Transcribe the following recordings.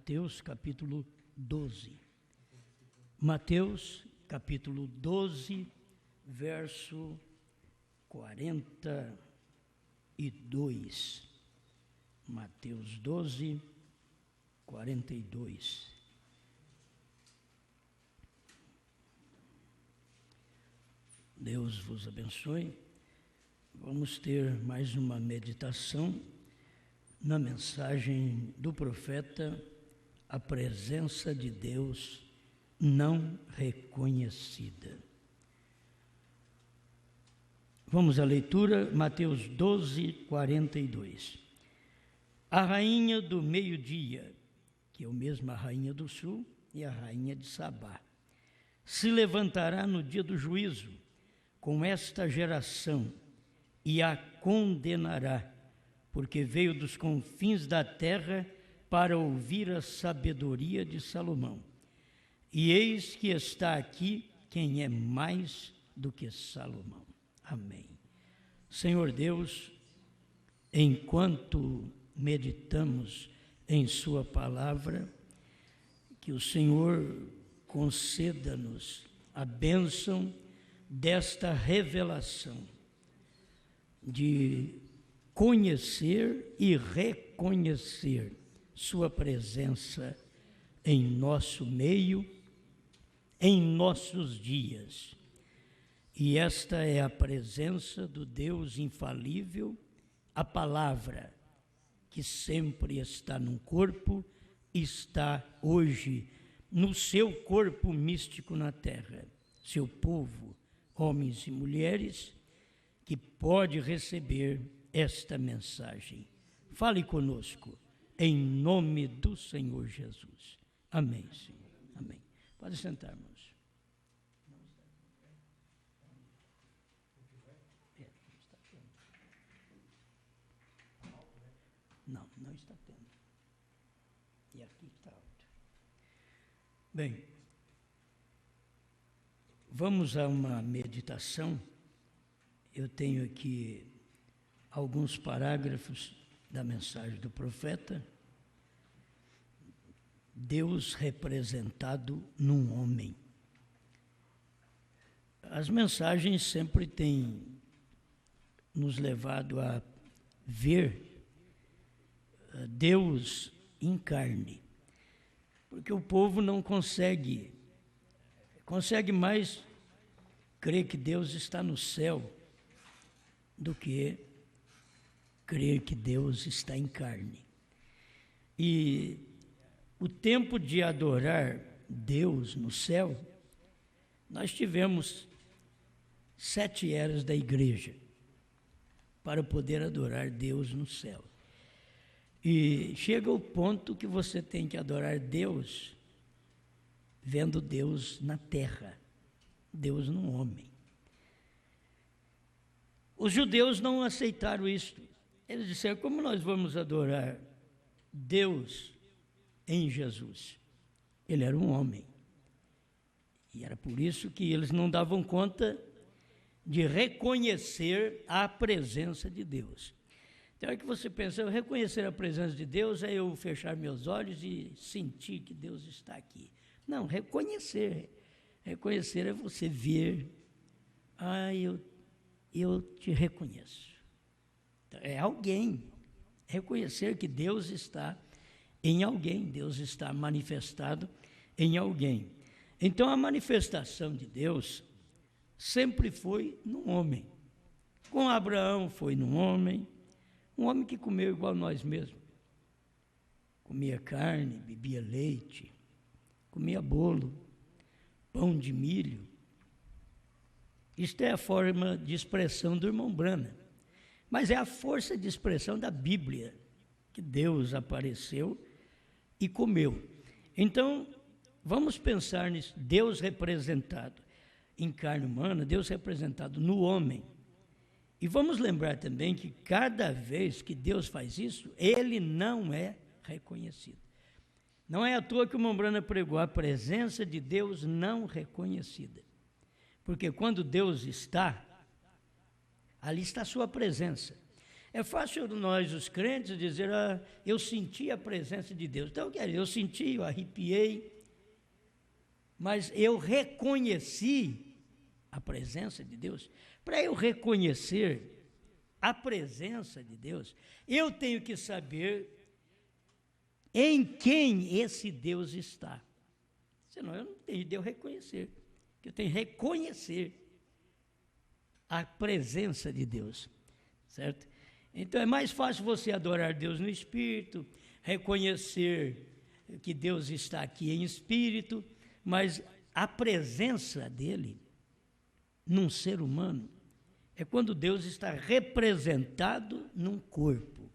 Mateus capítulo 12. Mateus capítulo 12, verso 42. Mateus 12, 42. Deus vos abençoe. Vamos ter mais uma meditação na mensagem do profeta, a presença de Deus não reconhecida. Vamos à leitura, Mateus 12, 42. A rainha do meio-dia, que é o mesmo a rainha do sul e a rainha de Sabá, se levantará no dia do juízo com esta geração e a condenará, porque veio dos confins da terra para ouvir a sabedoria de Salomão. E eis que está aqui quem é mais do que Salomão. Amém. Senhor Deus, enquanto meditamos em sua palavra, que o Senhor conceda-nos a bênção desta revelação, de conhecer e reconhecer sua presença em nosso meio, em nossos dias. E esta é a presença do Deus infalível, a palavra que sempre está num corpo, está hoje no seu corpo místico na terra, seu povo, homens e mulheres, que pode receber esta mensagem. Fale conosco, em nome do Senhor Jesus. Amém, Senhor. Amém. Pode sentar, irmãos. Não está tendo. E aqui está alto. Bem, vamos a uma meditação. Eu tenho aqui alguns parágrafos da mensagem do profeta. Deus representado num homem. As mensagens sempre têm nos levado a ver Deus em carne, porque o povo não consegue mais crer que Deus está no céu do que crer que Deus está em carne. E o tempo de adorar Deus no céu, nós tivemos 7 eras da igreja para poder adorar Deus no céu. E chega o ponto que você tem que adorar Deus vendo Deus na terra, Deus num homem. Os judeus não aceitaram isso. Eles disseram: como nós vamos adorar Deus em Jesus? Ele era um homem. E era por isso que eles não davam conta de reconhecer a presença de Deus. Tem hora que você pensa, eu reconhecer a presença de Deus é eu fechar meus olhos e sentir que Deus está aqui. Não, reconhecer é você ver, eu te reconheço. Então, é alguém, reconhecer que Deus está em alguém, Deus está manifestado em alguém. Então a manifestação de Deus sempre foi num homem. Com Abraão foi num homem, um homem que comeu igual nós mesmos. Comia carne, bebia leite, comia bolo, pão de milho. Isto é a forma de expressão do irmão Branham, mas é a força de expressão da Bíblia, que Deus apareceu e comeu. Então, vamos pensar nisso, Deus representado em carne humana, Deus representado no homem. E vamos lembrar também que cada vez que Deus faz isso, Ele não é reconhecido. Não é à toa que o irmão Branham pregou a presença de Deus não reconhecida. Porque quando Deus está, ali está a sua presença. É fácil nós, os crentes, dizer, eu senti a presença de Deus. Então, eu senti, eu arrepiei, mas eu reconheci a presença de Deus. Para eu reconhecer a presença de Deus, eu tenho que saber em quem esse Deus está. Senão eu não tenho de eu reconhecer. Eu tenho que reconhecer a presença de Deus, certo? Então é mais fácil você adorar Deus no Espírito, reconhecer que Deus está aqui em Espírito, mas a presença dele num ser humano é quando Deus está representado num corpo.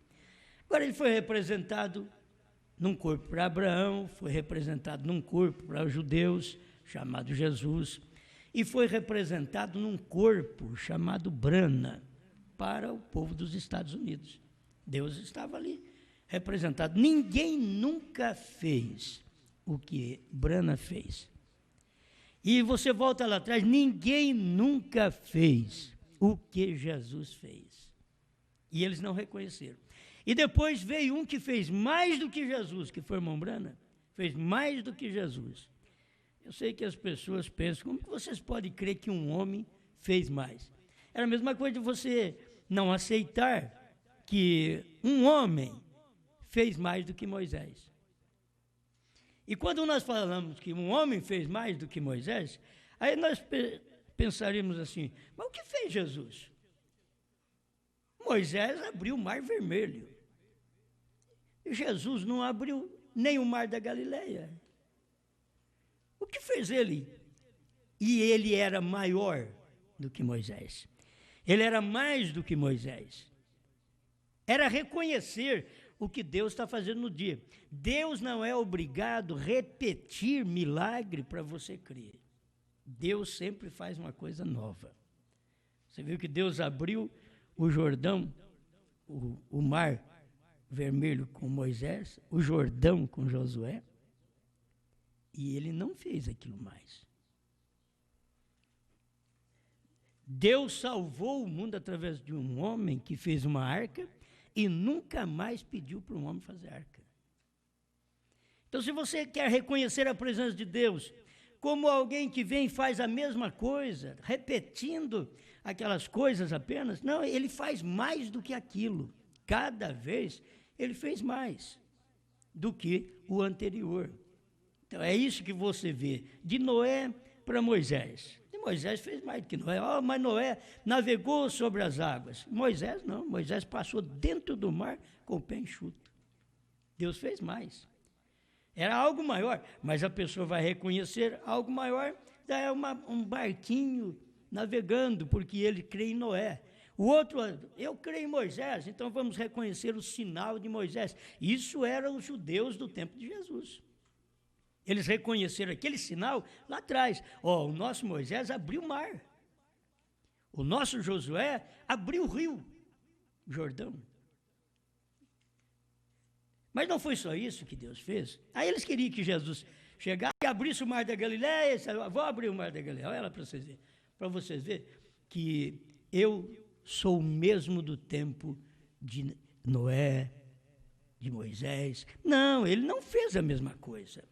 Agora ele foi representado num corpo para Abraão, foi representado num corpo para os judeus, chamado Jesus, e foi representado num corpo chamado Brana, para o povo dos Estados Unidos. Deus estava ali representado. Ninguém nunca fez o que Brana fez. E você volta lá atrás, ninguém nunca fez o que Jesus fez. E eles não reconheceram. E depois veio um que fez mais do que Jesus, que foi irmão Brana, fez mais do que Jesus. Eu sei que as pessoas pensam, como que vocês podem crer que um homem fez mais? Era a mesma coisa de você não aceitar que um homem fez mais do que Moisés. E quando nós falamos que um homem fez mais do que Moisés, aí nós pensaríamos assim, mas o que fez Jesus? Moisés abriu o Mar Vermelho. Jesus não abriu nem o Mar da Galileia. O que fez ele? E ele era maior do que Moisés. Ele era mais do que Moisés. Era reconhecer o que Deus está fazendo no dia. Deus não é obrigado a repetir milagre para você crer. Deus sempre faz uma coisa nova. Você viu que Deus abriu o Jordão, o Mar Vermelho com Moisés, o Jordão com Josué, e ele não fez aquilo mais. Deus salvou o mundo através de um homem que fez uma arca e nunca mais pediu para um homem fazer arca. Então, se você quer reconhecer a presença de Deus como alguém que vem e faz a mesma coisa, repetindo aquelas coisas apenas, não, ele faz mais do que aquilo. Cada vez ele fez mais do que o anterior. Então, é isso que você vê de Noé para Moisés. E Moisés fez mais do que Noé. Mas Noé navegou sobre as águas. Moisés não. Moisés passou dentro do mar com o pé enxuto. Deus fez mais. Era algo maior, mas a pessoa vai reconhecer algo maior, é um barquinho navegando, porque ele crê em Noé. O outro, eu creio em Moisés, então vamos reconhecer o sinal de Moisés. Isso eram os judeus do tempo de Jesus. Eles reconheceram aquele sinal lá atrás. O nosso Moisés abriu o mar. O nosso Josué abriu o rio Jordão. Mas não foi só isso que Deus fez. Aí eles queriam que Jesus chegasse e abrisse o mar da Galileia. Vou abrir o mar da Galileia. Olha lá para vocês verem que eu sou o mesmo do tempo de Noé, de Moisés. Não, ele não fez a mesma coisa.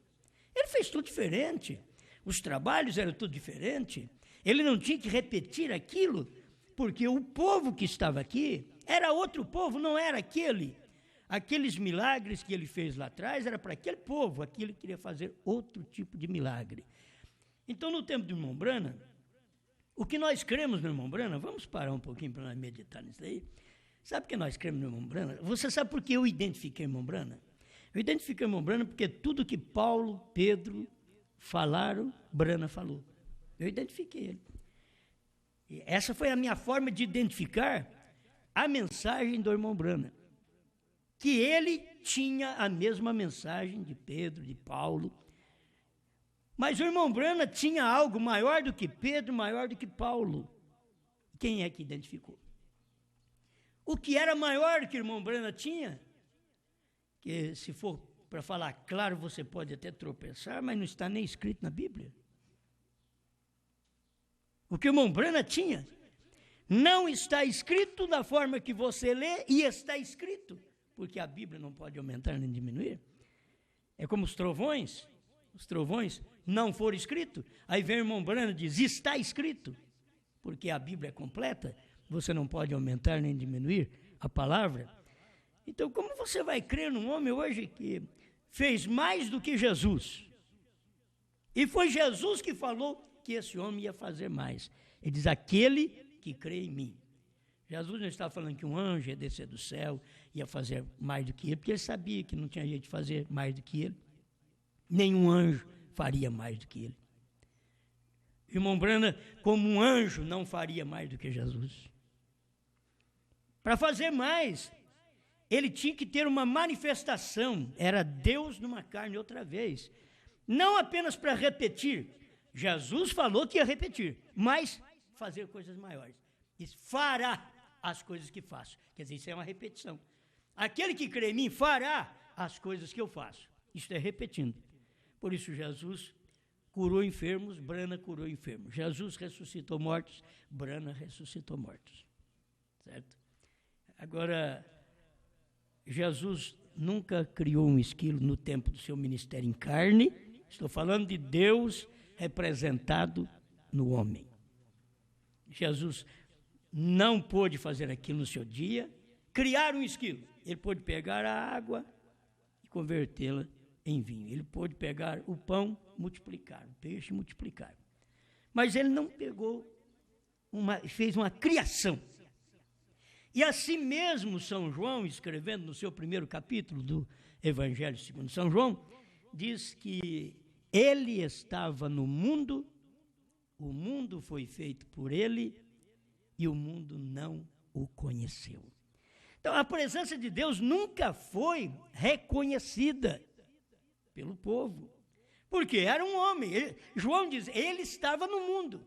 Ele fez tudo diferente. Os trabalhos eram tudo diferente. Ele não tinha que repetir aquilo, porque o povo que estava aqui era outro povo, não era aquele. Aqueles milagres que ele fez lá atrás era para aquele povo, aqui ele queria fazer outro tipo de milagre. Então, no tempo do irmão Brana, o que nós cremos no irmão Brana, vamos parar um pouquinho para nós meditar nisso aí. Sabe o que nós cremos no irmão Brana? Você sabe por que eu identifiquei o irmão Brana? Eu identifiquei o irmão Brana porque tudo que Paulo, Pedro falaram, Brana falou. Eu identifiquei ele. E essa foi a minha forma de identificar a mensagem do irmão Brana. Que ele tinha a mesma mensagem de Pedro, de Paulo. Mas o irmão Brana tinha algo maior do que Pedro, maior do que Paulo. Quem é que identificou? O que era maior que o irmão Brana tinha? Que se for para falar claro, você pode até tropeçar, mas não está nem escrito na Bíblia. O que o irmão Brana tinha Não está escrito da forma que você lê, e está escrito, porque a Bíblia não pode aumentar nem diminuir. É como os trovões não foram escritos. Aí vem o irmão Branham e diz, está escrito, porque a Bíblia é completa, você não pode aumentar nem diminuir a palavra. Então, como você vai crer num homem hoje que fez mais do que Jesus? E foi Jesus que falou que esse homem ia fazer mais. Ele diz, aquele que crê em mim. Jesus não está falando que um anjo ia descer do céu, ia fazer mais do que ele, porque ele sabia que não tinha jeito de fazer mais do que ele. Nenhum anjo faria mais do que ele. Irmão Branham, como um anjo, não faria mais do que Jesus. Para fazer mais, ele tinha que ter uma manifestação, era Deus numa carne outra vez. Não apenas para repetir, Jesus falou que ia repetir, mas fazer coisas maiores. Ele fará as coisas que faço. Quer dizer, isso é uma repetição. Aquele que crê em mim fará as coisas que eu faço. Isso é repetindo. Por isso Jesus curou enfermos, Branham curou enfermos. Jesus ressuscitou mortos, Branham ressuscitou mortos. Certo? Agora, Jesus nunca criou um esquilo no tempo do seu ministério em carne. Estou falando de Deus representado no homem. Jesus não pôde fazer aquilo no seu dia, criar um esquilo. Ele pôde pegar a água e convertê-la em vinho. Ele pôde pegar o pão, multiplicar, o peixe, multiplicar. Mas ele não pegou, fez uma criação. E assim mesmo São João, escrevendo no seu primeiro capítulo do Evangelho segundo São João, diz que ele estava no mundo, o mundo foi feito por ele e o mundo não o conheceu. Então a presença de Deus nunca foi reconhecida pelo povo, porque era um homem. João diz, ele estava no mundo.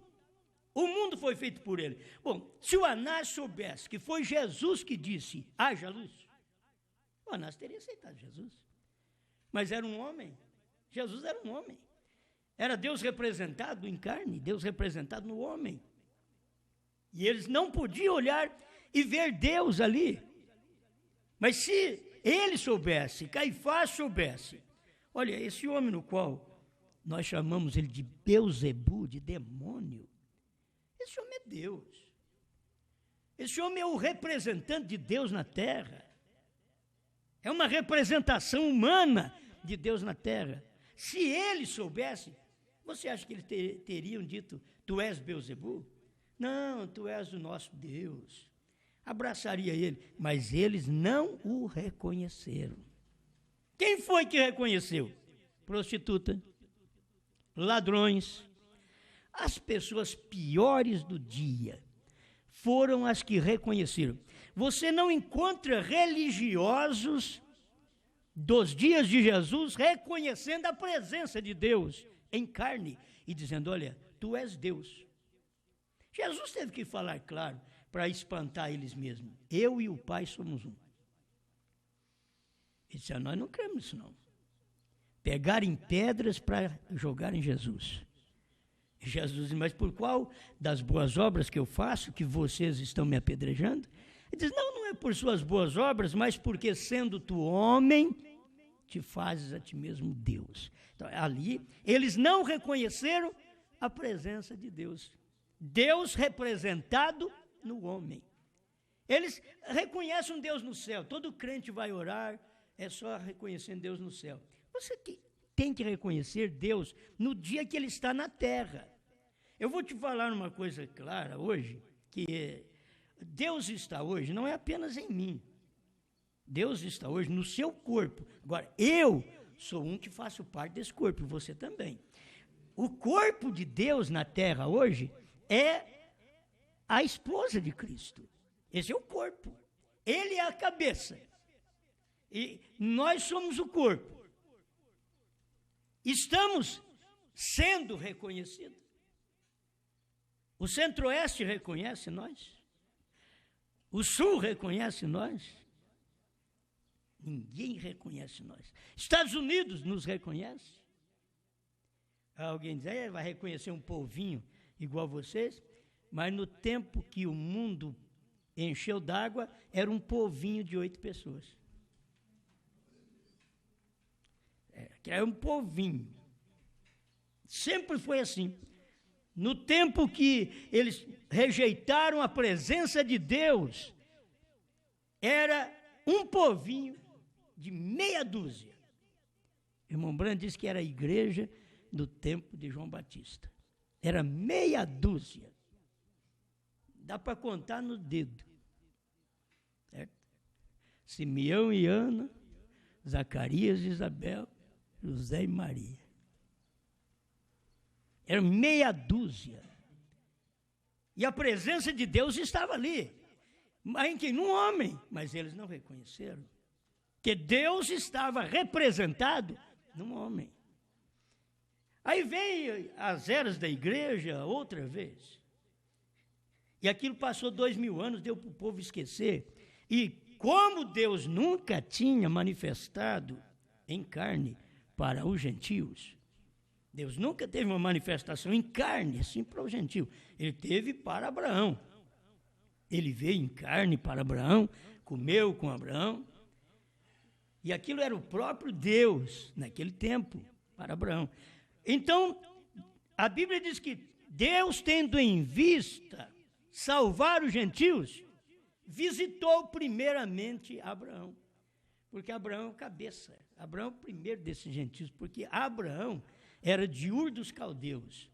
O mundo foi feito por ele. Bom, se o Anás soubesse que foi Jesus que disse, haja luz, o Anás teria aceitado Jesus. Mas era um homem. Jesus era um homem. Era Deus representado em carne, Deus representado no homem. E eles não podiam olhar e ver Deus ali. Mas se ele soubesse, Caifás soubesse, olha, esse homem no qual nós chamamos ele de Beuzebu, de demônio, esse homem é Deus. Esse homem é o representante de Deus na terra. É uma representação humana de Deus na terra. Se ele soubesse, você acha que eles teriam dito, tu és Beuzebu? Não, tu és o nosso Deus. Abraçaria ele, mas eles não o reconheceram. Quem foi que reconheceu? Prostituta, ladrões. As pessoas piores do dia foram as que reconheceram. Você não encontra religiosos dos dias de Jesus reconhecendo a presença de Deus em carne e dizendo, olha, tu és Deus. Jesus teve que falar claro para espantar eles mesmos. Eu e o Pai somos um. Ele disse, nós não cremos nisso não. Pegarem pedras para jogar em Jesus. Jesus disse, mas por qual das boas obras que eu faço que vocês estão me apedrejando? Ele diz, não é por suas boas obras, mas porque sendo tu homem, te fazes a ti mesmo Deus. Então, ali, eles não reconheceram a presença de Deus. Deus representado no homem. Eles reconhecem um Deus no céu. Todo crente vai orar, é só reconhecendo Deus no céu. Você tem que reconhecer Deus no dia que ele está na terra. Eu vou te falar uma coisa clara hoje, que Deus está hoje, não é apenas em mim. Deus está hoje no seu corpo. Agora, eu sou um que faço parte desse corpo, e você também. O corpo de Deus na terra hoje é a esposa de Cristo. Esse é o corpo. Ele é a cabeça. E nós somos o corpo. Estamos sendo reconhecidos. O Centro-Oeste reconhece nós. O Sul reconhece nós. Ninguém reconhece nós. Estados Unidos nos reconhece. Alguém diz, vai reconhecer um povinho igual vocês? mas no tempo que o mundo encheu d'água, era um povinho de 8 pessoas. Era um povinho. Sempre foi assim. No tempo que eles rejeitaram a presença de Deus, era um povinho de meia dúzia. O irmão Branham disse que era a igreja do tempo de João Batista. Era meia dúzia. Dá para contar no dedo. Certo? Simeão e Ana, Zacarias e Isabel, José e Maria. Era meia dúzia. E a presença de Deus estava ali. Mas em que? Num homem. Mas eles não reconheceram. Que Deus estava representado num homem. Aí vem as eras da igreja outra vez. E aquilo passou 2000 anos, deu para o povo esquecer. E como Deus nunca tinha manifestado em carne para os gentios, Deus nunca teve uma manifestação em carne, assim, para o gentio. Ele teve para Abraão. Ele veio em carne para Abraão, comeu com Abraão. E aquilo era o próprio Deus, naquele tempo, para Abraão. Então, a Bíblia diz que Deus, tendo em vista salvar os gentios, visitou primeiramente Abraão. Porque Abraão é o cabeça. Abraão é o primeiro desses gentios, porque Abraão era de Ur dos Caldeus.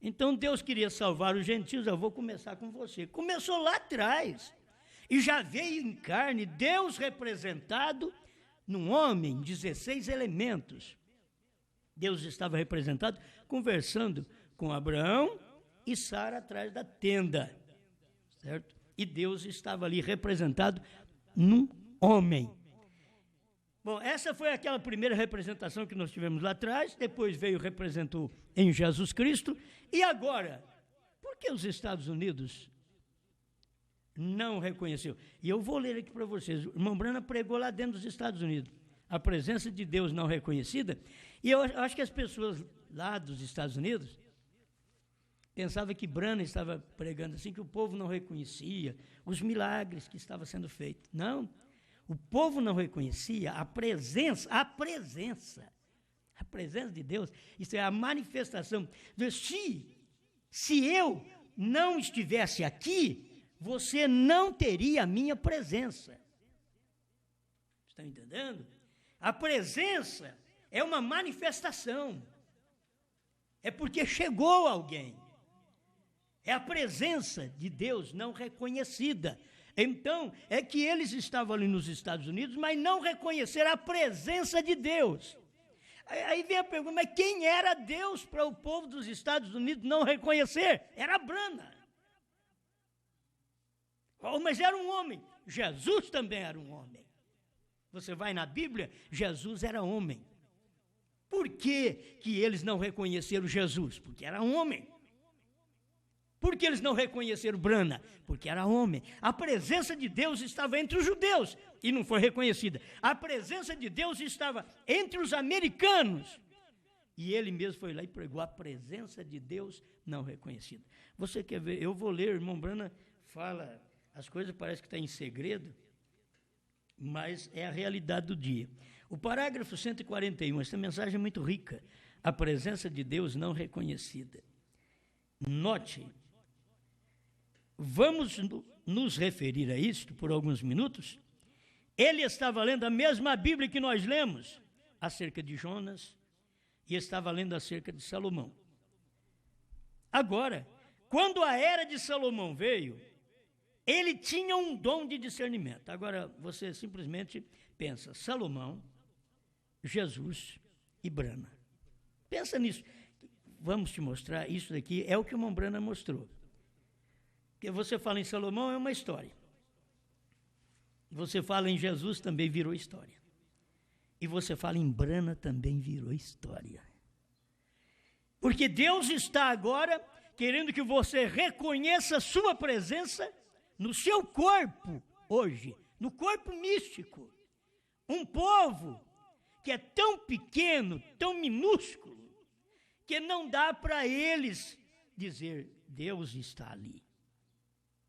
Então Deus queria salvar os gentios. Eu vou começar com você. Começou lá atrás. E já veio em carne, Deus representado num homem, 16 elementos. Deus estava representado conversando com Abraão e Sara atrás da tenda. Certo? E Deus estava ali representado num homem. Bom, essa foi aquela primeira representação que nós tivemos lá atrás, depois representou em Jesus Cristo, e agora, por que os Estados Unidos não reconheceu? E eu vou ler aqui para vocês, o irmão Branham pregou lá dentro dos Estados Unidos, a presença de Deus não reconhecida, e eu acho que as pessoas lá dos Estados Unidos pensavam que Branham estava pregando assim, que o povo não reconhecia os milagres que estavam sendo feitos. Não. O povo não reconhecia a presença de Deus. Isso é a manifestação. Se eu não estivesse aqui, você não teria a minha presença. Estão entendendo? A presença é uma manifestação. É porque chegou alguém. É a presença de Deus não reconhecida. Então, é que eles estavam ali nos Estados Unidos, mas não reconheceram a presença de Deus. Aí vem a pergunta, mas quem era Deus para o povo dos Estados Unidos não reconhecer? Era Branham. Oh, mas era um homem. Jesus também era um homem. Você vai na Bíblia, Jesus era homem. Por que eles não reconheceram Jesus? Porque era homem. Por que eles não reconheceram Branham? Porque era homem. A presença de Deus estava entre os judeus e não foi reconhecida. A presença de Deus estava entre os americanos. E ele mesmo foi lá e pregou a presença de Deus não reconhecida. Você quer ver? Eu vou ler, o irmão Branham fala, as coisas parecem que estão em segredo, mas é a realidade do dia. O parágrafo 141, essa mensagem é muito rica. A presença de Deus não reconhecida. Note, vamos nos referir a isto por alguns minutos. Ele estava lendo a mesma Bíblia que nós lemos, acerca de Jonas, e estava lendo acerca de Salomão. Agora, quando a era de Salomão veio, ele tinha um dom de discernimento. Agora, você simplesmente pensa, Salomão, Jesus e Branham. Pensa nisso. Vamos te mostrar, isso daqui é o que o irmão Branham mostrou. Porque você fala em Salomão, é uma história. Você fala em Jesus, também virou história. E você fala em Branham, também virou história. Porque Deus está agora querendo que você reconheça a sua presença no seu corpo hoje, no corpo místico. Um povo que é tão pequeno, tão minúsculo, que não dá para eles dizer, Deus está ali.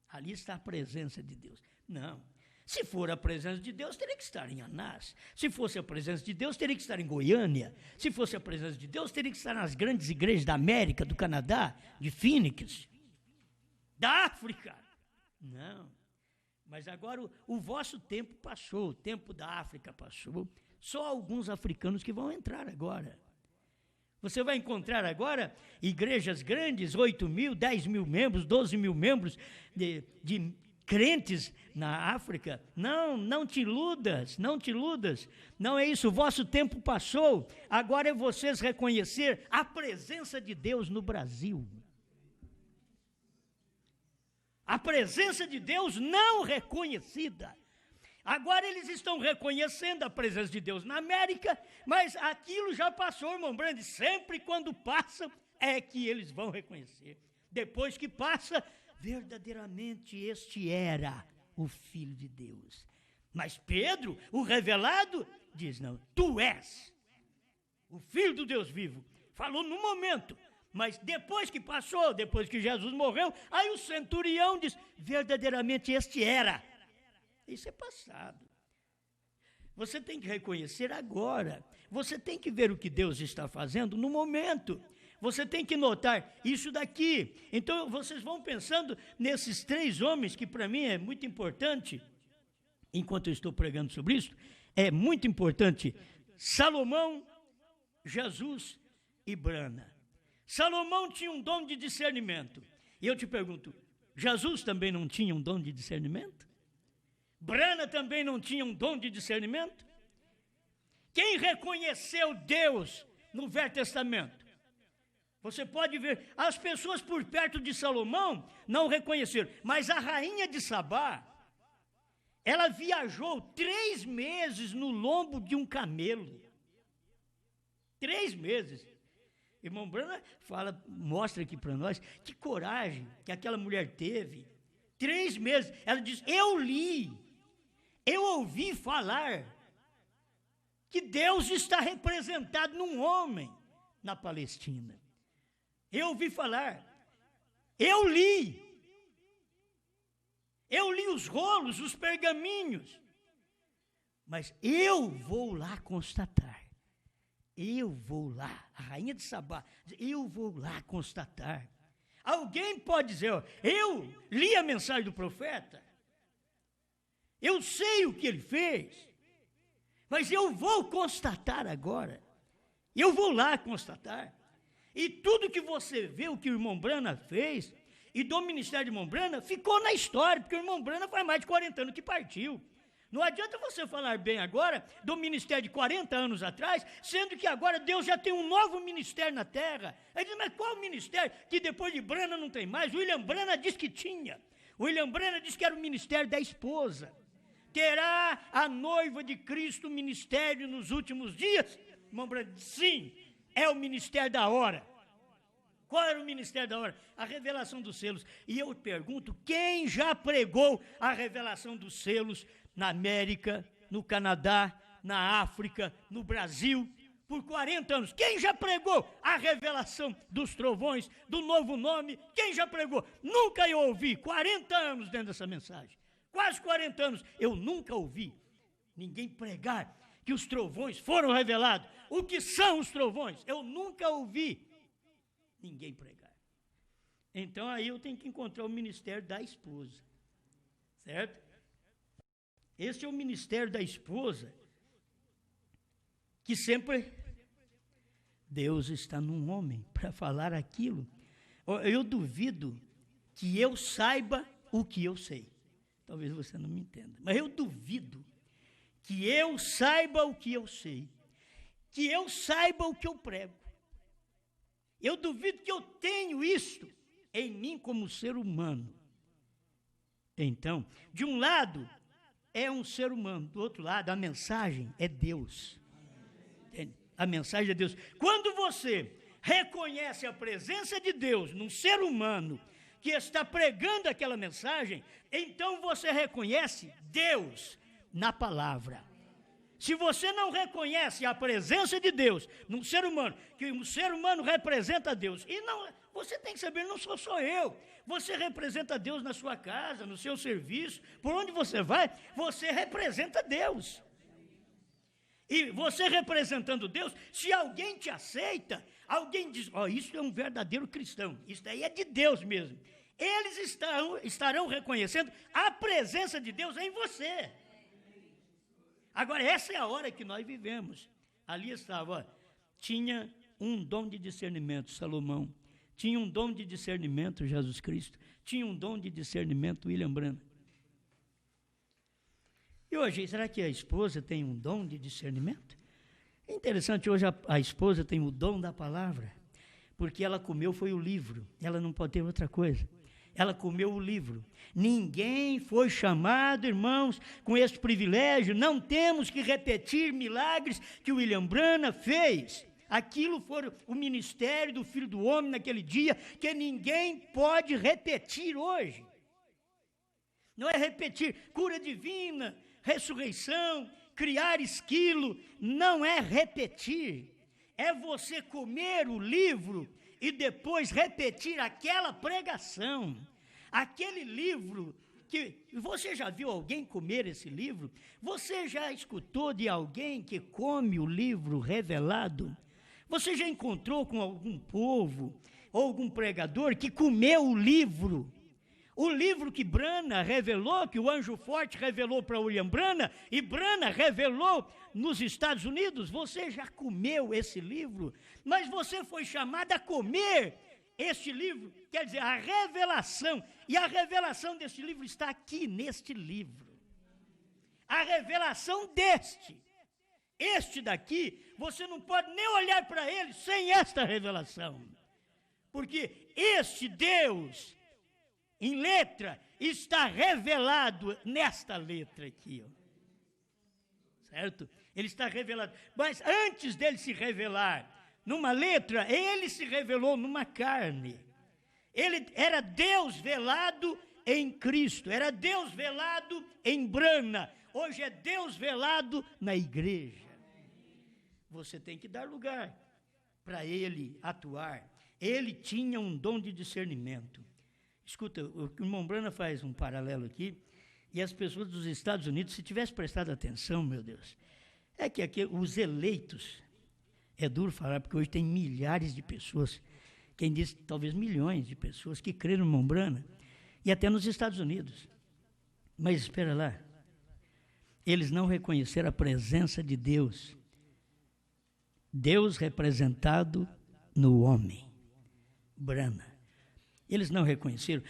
Ali está a presença de Deus. Não. Se for a presença de Deus, teria que estar em Anás. Se fosse a presença de Deus, teria que estar em Goiânia. Se fosse a presença de Deus, teria que estar nas grandes igrejas da América, do Canadá, de Phoenix, da África. Não. Mas agora o vosso tempo passou, o tempo da África passou. Só alguns africanos que vão entrar agora. Você vai encontrar agora igrejas grandes, 8 mil, 10 mil membros, 12 mil membros de crentes na África. Não te iludas, não te iludas. Não é isso, o vosso tempo passou. Agora é vocês reconhecer a presença de Deus no Brasil. A presença de Deus não reconhecida. Agora eles estão reconhecendo a presença de Deus na América, mas aquilo já passou, irmão Brandi. Sempre quando passa é que eles vão reconhecer. Depois que passa, verdadeiramente este era o Filho de Deus. Mas Pedro, o revelado, diz, não, tu és o Filho do Deus vivo. Falou no momento, mas depois que passou, depois que Jesus morreu, aí o centurião diz, verdadeiramente este era. Isso é passado. Você tem que reconhecer agora. Você tem que ver o que Deus está fazendo no momento. Você tem que notar isso daqui. Então, vocês vão pensando nesses 3 homens, que para mim é muito importante, enquanto eu estou pregando sobre isso, é muito importante. Salomão, Jesus e Brana. Salomão tinha um dom de discernimento. E eu te pergunto, Jesus também não tinha um dom de discernimento? Brana também não tinha um dom de discernimento? Quem reconheceu Deus no Velho Testamento? Você pode ver, as pessoas por perto de Salomão não reconheceram, mas a rainha de Sabá, ela viajou 3 meses no lombo de um camelo. 3 meses. Irmão Brana mostra aqui para nós que coragem que aquela mulher teve. 3 meses. Ela diz, eu ouvi falar que Deus está representado num homem na Palestina. Eu ouvi falar. Eu li os rolos, os pergaminhos. Mas eu vou lá constatar. Eu vou lá, a rainha de Sabá, eu vou lá constatar. Alguém pode dizer, ó, eu li a mensagem do profeta, eu sei o que ele fez, mas eu vou constatar agora. Eu vou lá constatar. E tudo que você vê, o que o irmão Brana fez, e do ministério de irmão Brana, ficou na história, porque o irmão Brana faz mais de 40 anos que partiu. Não adianta você falar bem agora do ministério de 40 anos atrás, sendo que agora Deus já tem um novo ministério na terra. Ele diz, mas qual ministério que depois de Brana não tem mais? William Brana diz que tinha. William Brana diz que era o ministério da esposa. Terá a noiva de Cristo ministério nos últimos dias? Irmão Brana diz, sim, é o ministério da hora. Qual era o ministério da hora? A revelação dos selos. E eu pergunto, quem já pregou a revelação dos selos na América, no Canadá, na África, no Brasil, por 40 anos? Quem já pregou a revelação dos trovões, do novo nome? Quem já pregou? Nunca eu ouvi, 40 anos dentro dessa mensagem, quase 40 anos, eu nunca ouvi ninguém pregar que os trovões foram revelados. O que são os trovões? Eu nunca ouvi ninguém pregar. Então aí eu tenho que encontrar o ministério da esposa, certo? Esse é o ministério da esposa, que sempre Deus está num homem para falar aquilo. Eu duvido que eu saiba o que eu sei. Talvez você não me entenda, mas eu duvido que eu saiba o que eu sei, que eu saiba o que eu prego. Eu duvido que eu tenho isso em mim como ser humano. Então, de um lado, é um ser humano, do outro lado, a mensagem é Deus. Entende? A mensagem é Deus. Quando você reconhece a presença de Deus num ser humano que está pregando aquela mensagem, então você reconhece Deus na palavra. Se você não reconhece a presença de Deus num ser humano, que um ser humano representa Deus, e não, você tem que saber, não sou só eu, você representa Deus na sua casa, no seu serviço, por onde você vai, você representa Deus. E você representando Deus, se alguém te aceita, alguém diz, isso é um verdadeiro cristão, isso aí é de Deus mesmo. Eles estarão reconhecendo a presença de Deus em você. Agora, essa é a hora que nós vivemos. Ali estava, tinha um dom de discernimento, Salomão. Tinha um dom de discernimento, Jesus Cristo. Tinha um dom de discernimento, William Branham. E hoje, será que a esposa tem um dom de discernimento? É interessante, hoje a esposa tem o dom da palavra, porque ela comeu foi o livro, ela não pode ter outra coisa. Ela comeu o livro. Ninguém foi chamado, irmãos, com esse privilégio. Não temos que repetir milagres que o William Branham fez. Aquilo foi o ministério do Filho do Homem naquele dia, que ninguém pode repetir hoje. Não é repetir cura divina, ressurreição, criar esquilo. Não é repetir. É você comer o livro e depois repetir aquela pregação, aquele livro que... Você já viu alguém comer esse livro? Você já escutou de alguém que come o livro revelado? Você já encontrou com algum povo ou algum pregador que comeu o livro? O livro que Branham revelou, que o anjo forte revelou para William Branham, e Branham revelou nos Estados Unidos, você já comeu esse livro, mas você foi chamado a comer este livro, quer dizer, a revelação, e a revelação deste livro está aqui neste livro. A revelação este daqui, você não pode nem olhar para ele sem esta revelação, porque este Deus... em letra, está revelado nesta letra aqui, ó. Certo? Ele está revelado. Mas antes dele se revelar numa letra, ele se revelou numa carne. Ele era Deus velado em Cristo, era Deus velado em Branham. Hoje é Deus velado na igreja. Você tem que dar lugar para ele atuar. Ele tinha um dom de discernimento. Escuta, o irmão Branham faz um paralelo aqui, e as pessoas dos Estados Unidos, se tivesse prestado atenção, meu Deus, é que aqui os eleitos, é duro falar, porque hoje tem milhares de pessoas, quem diz talvez milhões de pessoas que creram no irmão Branham, e até nos Estados Unidos. Mas espera lá, eles não reconheceram a presença de Deus, Deus representado no homem, Branham. Eles não reconheceram.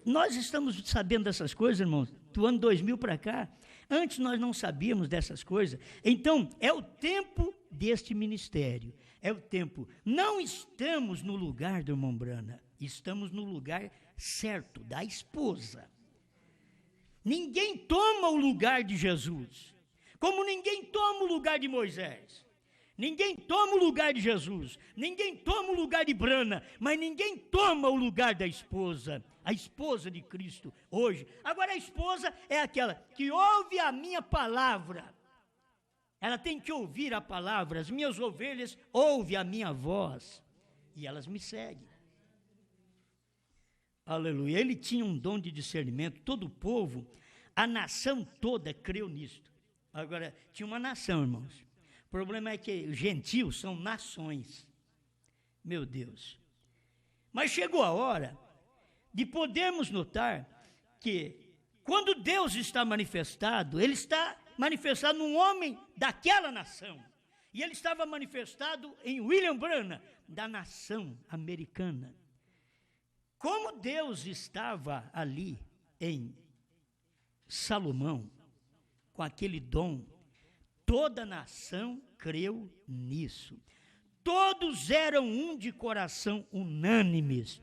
Nós estamos sabendo dessas coisas, irmãos, do ano 2000 para cá. Antes nós não sabíamos dessas coisas. Então, é o tempo deste ministério. É o tempo. Não estamos no lugar do irmão Branham. Estamos no lugar certo, da esposa. Ninguém toma o lugar de Jesus. Como ninguém toma o lugar de Moisés. Ninguém toma o lugar de Jesus, ninguém toma o lugar de Branham, mas ninguém toma o lugar da esposa, a esposa de Cristo hoje. Agora a esposa é aquela que ouve a minha palavra, ela tem que ouvir a palavra, as minhas ovelhas ouvem a minha voz e elas me seguem. Aleluia, ele tinha um dom de discernimento, todo o povo, a nação toda creu nisto. Agora, tinha uma nação, irmãos. O problema é que gentios são nações. Meu Deus. Mas chegou a hora de podermos notar que quando Deus está manifestado, ele está manifestado num homem daquela nação. E ele estava manifestado em William Branham, da nação americana. Como Deus estava ali em Salomão, com aquele dom, toda a nação creu nisso. Todos eram um de coração unânimes.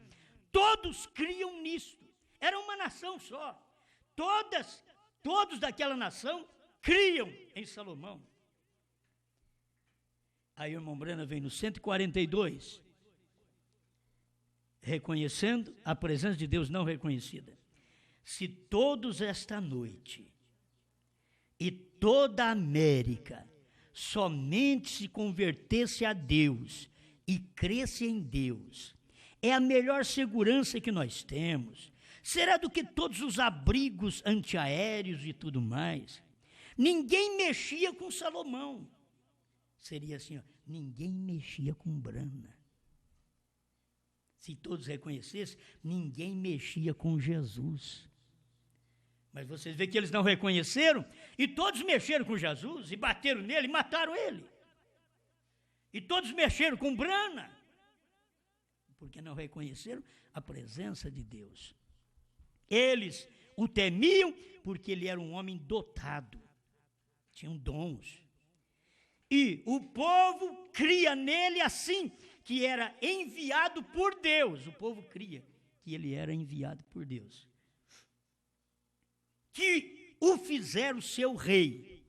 Todos criam nisso. Era uma nação só. Todos daquela nação criam em Salomão. Aí o irmão Branham vem no 142, reconhecendo a presença de Deus não reconhecida. Se todos esta noite e toda a América somente se convertesse a Deus e cresce em Deus, é a melhor segurança que nós temos. Será do que todos os abrigos antiaéreos e tudo mais. Ninguém mexia com Salomão. Seria assim, ó, ninguém mexia com Brana. Se todos reconhecessem, ninguém mexia com Jesus. Mas vocês veem que eles não reconheceram, e todos mexeram com Jesus, e bateram nele, e mataram ele. E todos mexeram com Brana, porque não reconheceram a presença de Deus. Eles o temiam, porque ele era um homem dotado, tinham dons. E o povo cria nele assim, que era enviado por Deus. O povo cria que ele era enviado por Deus. Que o fizeram seu rei.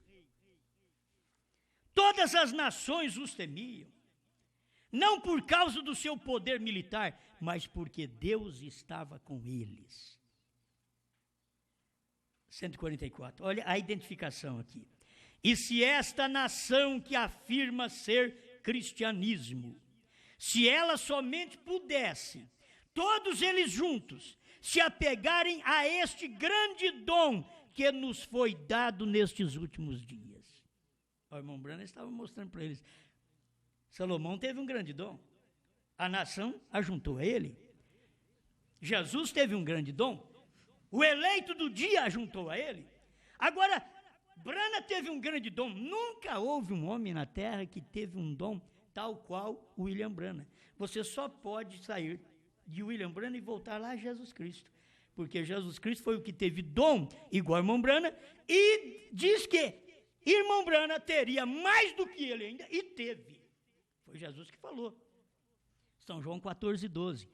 Todas as nações os temiam. Não por causa do seu poder militar, mas porque Deus estava com eles. 144, olha a identificação aqui. E se esta nação que afirma ser cristianismo, se ela somente pudesse, todos eles juntos, se apegarem a este grande dom que nos foi dado nestes últimos dias. O irmão Brana estava mostrando para eles, Salomão teve um grande dom, a nação ajuntou a ele. Jesus teve um grande dom, o eleito do dia ajuntou a ele. Agora, Brana teve um grande dom. Nunca houve um homem na terra que teve um dom tal qual William Brana. Você só pode sair de William Brana e voltar lá a Jesus Cristo. Porque Jesus Cristo foi o que teve dom igual ao irmão Brana, e diz que irmão Brana teria mais do que ele ainda, e teve. Foi Jesus que falou. São João 14:12.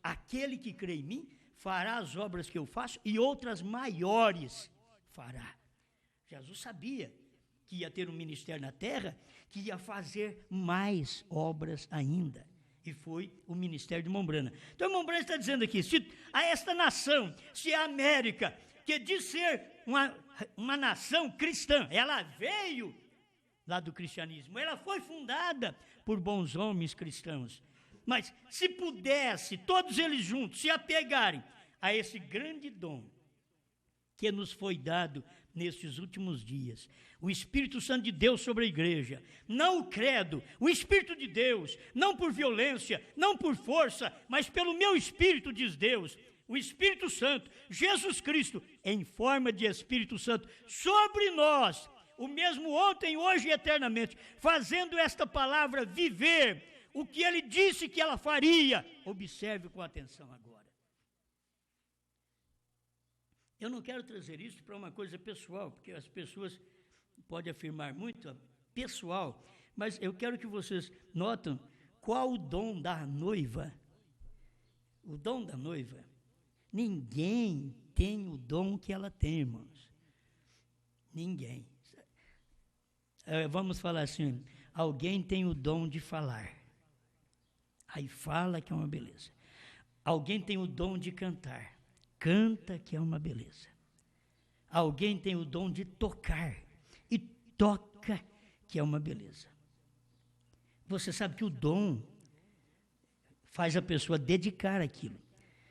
Aquele que crê em mim fará as obras que eu faço e outras maiores fará. Jesus sabia que ia ter um ministério na terra, que ia fazer mais obras ainda. E foi o ministério de irmão Brana. Então, irmão Brana está dizendo aqui, se a esta nação, se a América, que diz ser uma nação cristã, ela veio lá do cristianismo, ela foi fundada por bons homens cristãos. Mas se pudesse, todos eles juntos, se apegarem a esse grande dom que nos foi dado nestes últimos dias, o Espírito Santo de Deus sobre a igreja, não o credo, o Espírito de Deus, não por violência, não por força, mas pelo meu Espírito, diz Deus, o Espírito Santo, Jesus Cristo, em forma de Espírito Santo, sobre nós, o mesmo ontem, hoje e eternamente, fazendo esta palavra viver, o que ele disse que ela faria. Observe com atenção agora. Eu não quero trazer isso para uma coisa pessoal, porque as pessoas podem afirmar muito pessoal, mas eu quero que vocês notem qual o dom da noiva. O dom da noiva. Ninguém tem o dom que ela tem, irmãos. Ninguém. Vamos falar assim, alguém tem o dom de falar. Aí fala que é uma beleza. Alguém tem o dom de cantar. Canta que é uma beleza. Alguém tem o dom de tocar. E toca que é uma beleza. Você sabe que o dom faz a pessoa dedicar aquilo.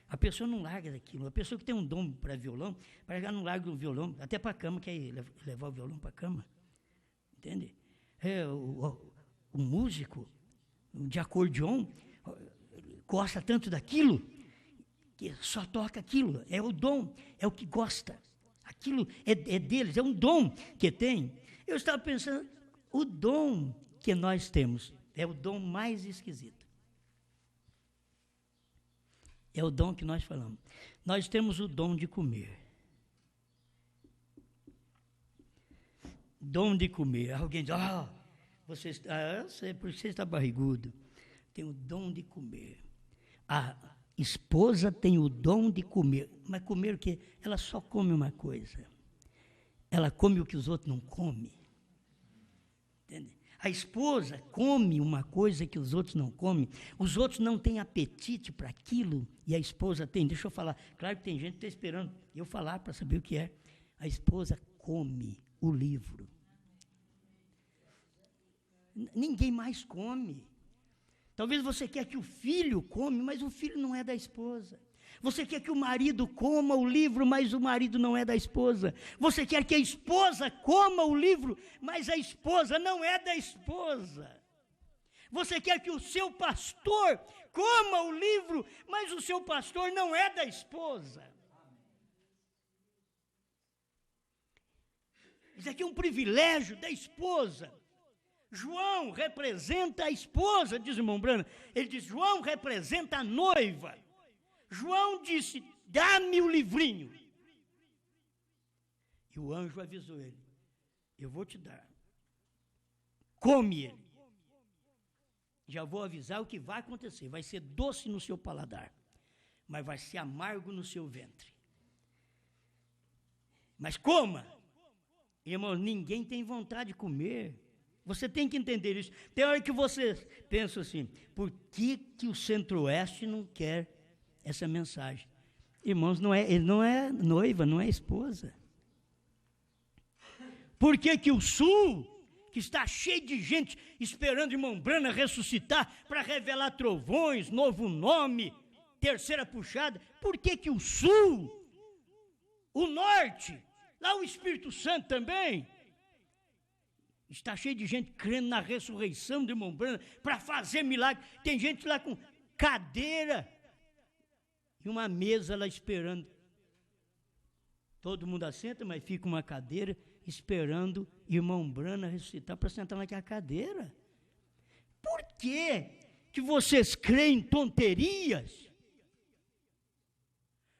A pessoa não larga daquilo. A pessoa que tem um dom para violão, para já não larga o violão, até para a cama, quer levar o violão para a cama. Entende? O músico de acordeon gosta tanto daquilo, que só toca aquilo, é o dom, é o que gosta. Aquilo é deles, é um dom que tem. Eu estava pensando, o dom que nós temos é o dom mais esquisito. É o dom que nós falamos. Nós temos o dom de comer. Dom de comer. Alguém diz, eu sei, porque você está barrigudo. Tem o dom de comer. A esposa tem o dom de comer. Mas comer o quê? Ela só come uma coisa. Ela come o que os outros não comem. Entende? A esposa come uma coisa que os outros não comem. Os outros não têm apetite para aquilo e a esposa tem. Deixa eu falar. Claro que tem gente que está esperando eu falar para saber o que é. A esposa come o livro. ninguém mais come. Talvez você quer que o filho come, mas o filho não é da esposa. Você quer que o marido coma o livro, mas o marido não é da esposa. Você quer que a esposa coma o livro, mas a esposa não é da esposa. Você quer que o seu pastor coma o livro, mas o seu pastor não é da esposa. Isso aqui é um privilégio da esposa. João representa a esposa, diz o irmão Brana. Ele diz, João representa a noiva. João disse, dá-me o livrinho. E o anjo avisou ele, eu vou te dar. Come ele. Já vou avisar o que vai acontecer. Vai ser doce no seu paladar, mas vai ser amargo no seu ventre. Mas coma. Irmão, ninguém tem vontade de comer. Você tem que entender isso. Tem hora que você pensa assim, por que o Centro-Oeste não quer essa mensagem? Irmãos, ele não é noiva, não é esposa. Por que o Sul, que está cheio de gente esperando irmão Brana ressuscitar para revelar trovões, novo nome, terceira puxada, por que o Sul, o Norte, lá o Espírito Santo também, está cheio de gente crendo na ressurreição do irmão Brana para fazer milagre. Tem gente lá com cadeira e uma mesa lá esperando. Todo mundo assenta, mas fica uma cadeira esperando irmão Brana ressuscitar para sentar naquela cadeira. Por que vocês creem em tonterias?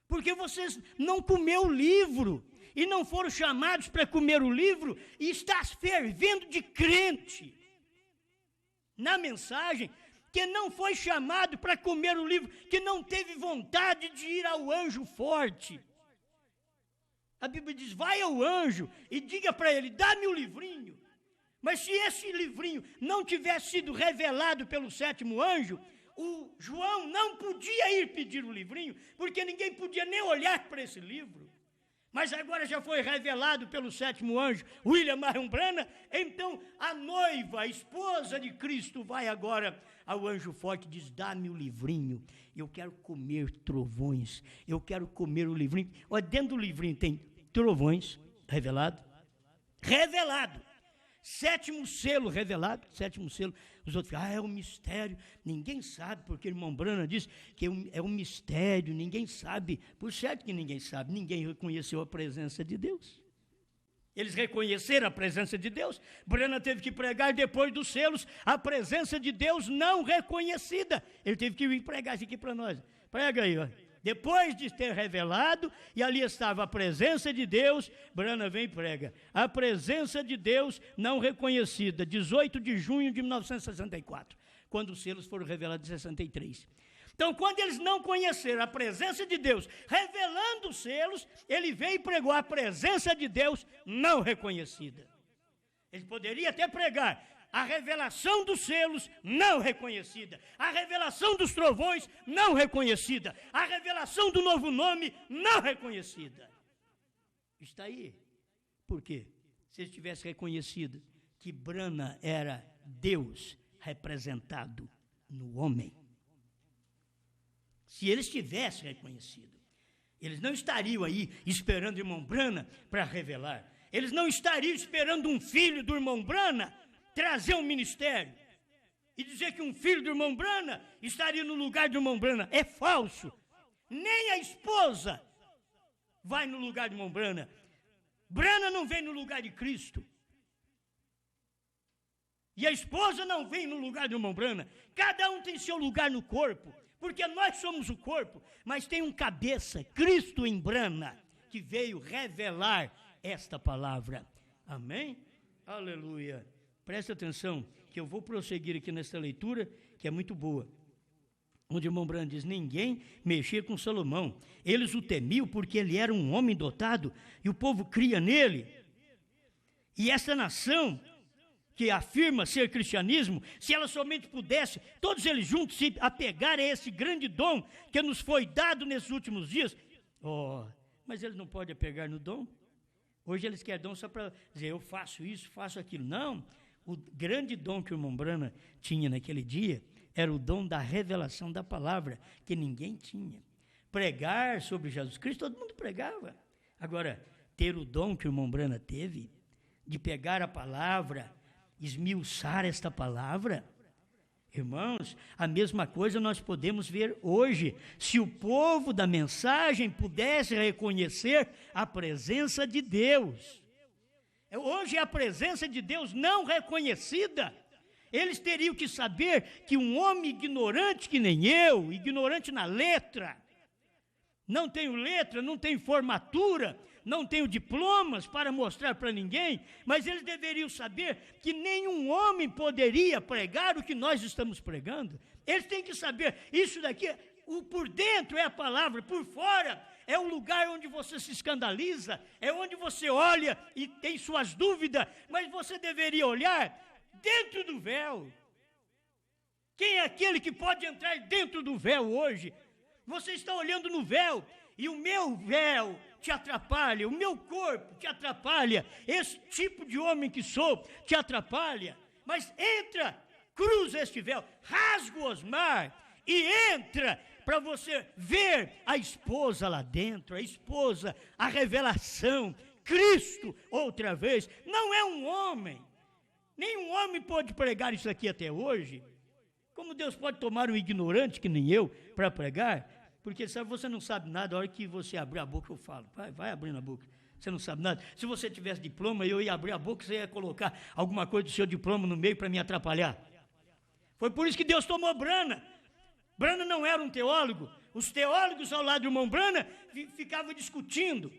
Porque vocês não comeram o livro e não foram chamados para comer o livro e está fervendo de crente na mensagem, que não foi chamado para comer o livro, que não teve vontade de ir ao anjo forte. A Bíblia diz, vai ao anjo e diga para ele, dá-me o livrinho. Mas se esse livrinho não tivesse sido revelado pelo sétimo anjo, o João não podia ir pedir o livrinho, porque ninguém podia nem olhar para esse livro. Mas agora já foi revelado pelo sétimo anjo, William Marion Brana, então a noiva, a esposa de Cristo, vai agora ao anjo forte e diz, dá-me o livrinho, eu quero comer trovões, eu quero comer o livrinho. Olha, dentro do livrinho tem trovões, revelado, sétimo selo revelado, sétimo selo, os outros falam, é um mistério, ninguém sabe, porque o irmão Brana diz que é um mistério, ninguém sabe, por certo que ninguém sabe, ninguém reconheceu a presença de Deus. Eles reconheceram a presença de Deus, Brana teve que pregar depois dos selos, a presença de Deus não reconhecida, ele teve que vir pregar isso aqui para nós, prega aí, ó. Depois de ter revelado, e ali estava a presença de Deus, Brana vem e prega. A presença de Deus não reconhecida, 18 de junho de 1964, quando os selos foram revelados em 63. Então, quando eles não conheceram a presença de Deus, revelando os selos, ele veio e pregou a presença de Deus não reconhecida. Ele poderia até pregar a revelação dos selos não reconhecida, a revelação dos trovões não reconhecida, a revelação do novo nome não reconhecida. Está aí. Por quê? Se ele tivesse reconhecido que Brana era Deus representado no homem, se eles tivessem reconhecido, eles não estariam aí esperando o irmão Brana para revelar, eles não estariam esperando um filho do irmão Brana trazer um ministério e dizer que um filho do irmão Brana estaria no lugar do irmão Brana. É falso. Nem a esposa vai no lugar do irmão Brana. Brana não vem no lugar de Cristo. E a esposa não vem no lugar do irmão Brana. Cada um tem seu lugar no corpo, porque nós somos o corpo, mas tem um cabeça, Cristo em Brana, que veio revelar esta palavra. Amém? Aleluia. Presta atenção, que eu vou prosseguir aqui nesta leitura, que é muito boa. Onde o irmão Brana diz, ninguém mexia com Salomão. Eles o temiam porque ele era um homem dotado, e o povo cria nele. E essa nação, que afirma ser cristianismo, se ela somente pudesse, todos eles juntos se apegar a esse grande dom que nos foi dado nesses últimos dias. Mas eles não podem apegar no dom. Hoje eles querem dom só para dizer, eu faço isso, faço aquilo. Não. o grande dom que o irmão Branham tinha naquele dia era o dom da revelação da palavra, que ninguém tinha. Pregar sobre Jesus Cristo, todo mundo pregava. Agora, ter o dom que o irmão Branham teve, de pegar a palavra, esmiuçar esta palavra, irmãos, a mesma coisa nós podemos ver hoje. Se o povo da mensagem pudesse reconhecer a presença de Deus, hoje é a presença de Deus não reconhecida. Eles teriam que saber que um homem ignorante que nem eu, ignorante na letra, não tenho letra, não tenho formatura, não tenho diplomas para mostrar para ninguém, mas eles deveriam saber que nenhum homem poderia pregar o que nós estamos pregando. Eles têm que saber, isso daqui, por dentro é a palavra, por fora é o lugar onde você se escandaliza, é onde você olha e tem suas dúvidas, mas você deveria olhar dentro do véu. Quem é aquele que pode entrar dentro do véu hoje? Você está olhando no véu, e o meu véu te atrapalha, o meu corpo te atrapalha, esse tipo de homem que sou te atrapalha, mas entra, cruza este véu, rasga o osmar e entra para você ver a esposa lá dentro, a esposa, a revelação, Cristo outra vez. Não é um homem, nenhum homem pode pregar isso aqui até hoje. Como Deus pode tomar um ignorante que nem eu para pregar? Porque sabe, você não sabe nada, a hora que você abrir a boca eu falo, vai abrindo a boca, você não sabe nada. Se você tivesse diploma, eu ia abrir a boca, você ia colocar alguma coisa do seu diploma no meio para me atrapalhar. Foi por isso que Deus tomou Branham. Branham não era um teólogo, os teólogos ao lado do irmão Branham ficavam discutindo,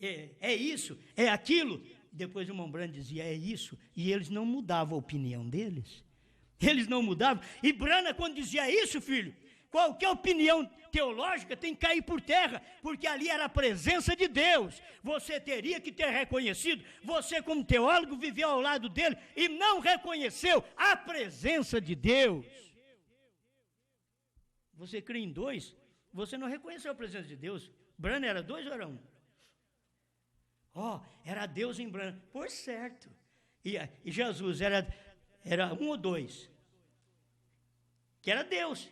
é isso, é aquilo. Depois o irmão Branham dizia, é isso, e eles não mudavam a opinião deles, eles não mudavam. E Branham, quando dizia isso, filho, qualquer opinião teológica tem que cair por terra, porque ali era a presença de Deus. Você teria que ter reconhecido, você como teólogo viveu ao lado dele e não reconheceu a presença de Deus. Você crê em dois, você não reconheceu a presença de Deus. Branham era dois ou era um? Era Deus em Branham, por certo. E Jesus era um ou dois? Que era Deus.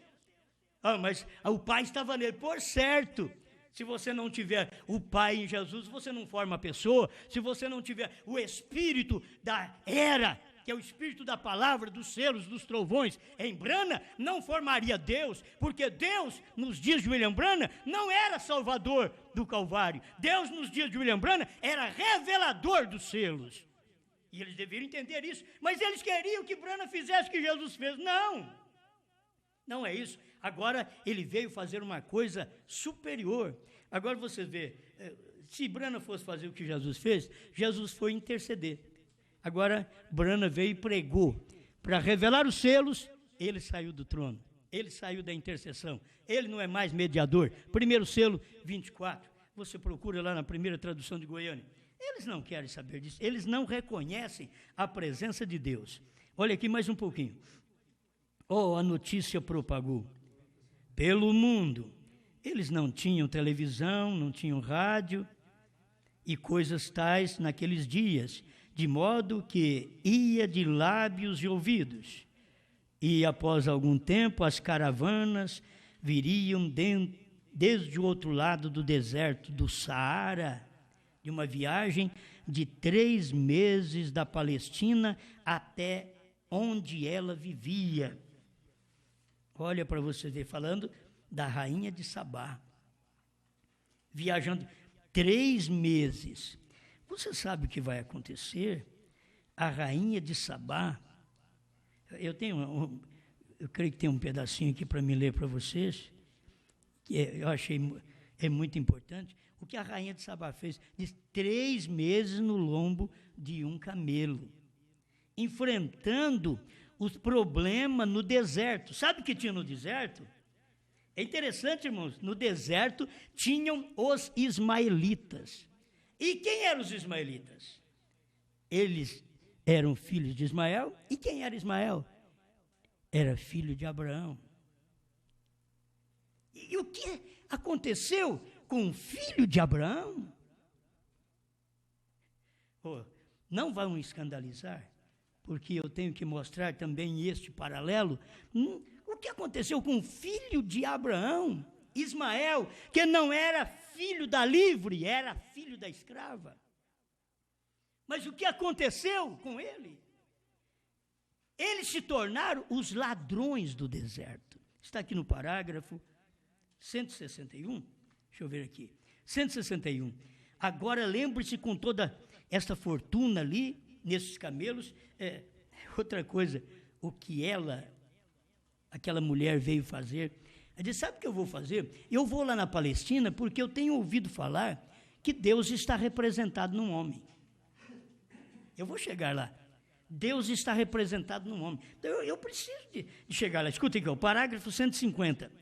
Mas o Pai estava nele, por certo. Se você não tiver o Pai em Jesus, você não forma a pessoa. Se você não tiver o Espírito da era, que é o Espírito da palavra, dos selos, dos trovões, em Branham, não formaria Deus, porque Deus, nos dias de William Branham, não era salvador do Calvário. Deus, nos dias de William Branham, era revelador dos selos. E eles deveriam entender isso, mas eles queriam que Branham fizesse o que Jesus fez. Não é isso. Agora ele veio fazer uma coisa superior. Agora você vê, se Branham fosse fazer o que Jesus fez, Jesus foi interceder. Agora Branham veio e pregou para revelar os selos. Ele saiu do trono, ele saiu da intercessão, ele não é mais mediador. Primeiro selo 24, você procura lá na primeira tradução de Goiânia. Eles não querem saber disso, eles não reconhecem a presença de Deus. Olha aqui mais um pouquinho. A notícia propagou pelo mundo. Eles não tinham televisão, não tinham rádio e coisas tais naqueles dias, de modo que ia de lábios e ouvidos. E após algum tempo as caravanas viriam desde o outro lado do deserto do Saara, de uma viagem de 3 meses da Palestina até onde ela vivia. Olha para você ver, falando da rainha de Sabá, viajando 3 meses. Você sabe o que vai acontecer? A rainha de Sabá, eu creio que tem um pedacinho aqui para me ler para vocês, que eu achei muito importante. O que a rainha de Sabá fez? De 3 meses no lombo de um camelo, enfrentando os problemas no deserto. Sabe o que tinha no deserto? É interessante, irmãos, no deserto tinham os ismaelitas. E quem eram os ismaelitas? Eles eram filhos de Ismael. E quem era Ismael? Era filho de Abraão. E o que aconteceu com o filho de Abraão? Não vão escandalizar, porque eu tenho que mostrar também este paralelo. O que aconteceu com o filho de Abraão, Ismael, que não era filho da livre, era filho da escrava. Mas o que aconteceu com ele? Eles se tornaram os ladrões do deserto. Está aqui no parágrafo 161. Deixa eu ver aqui. 161. Agora lembre-se, com toda esta fortuna ali, nesses camelos, outra coisa, o que aquela mulher veio fazer. Ela disse, sabe o que eu vou fazer? Eu vou lá na Palestina porque eu tenho ouvido falar que Deus está representado num homem. Eu vou chegar lá. Deus está representado num homem. Então eu preciso de chegar lá. Escuta aqui, o parágrafo 150.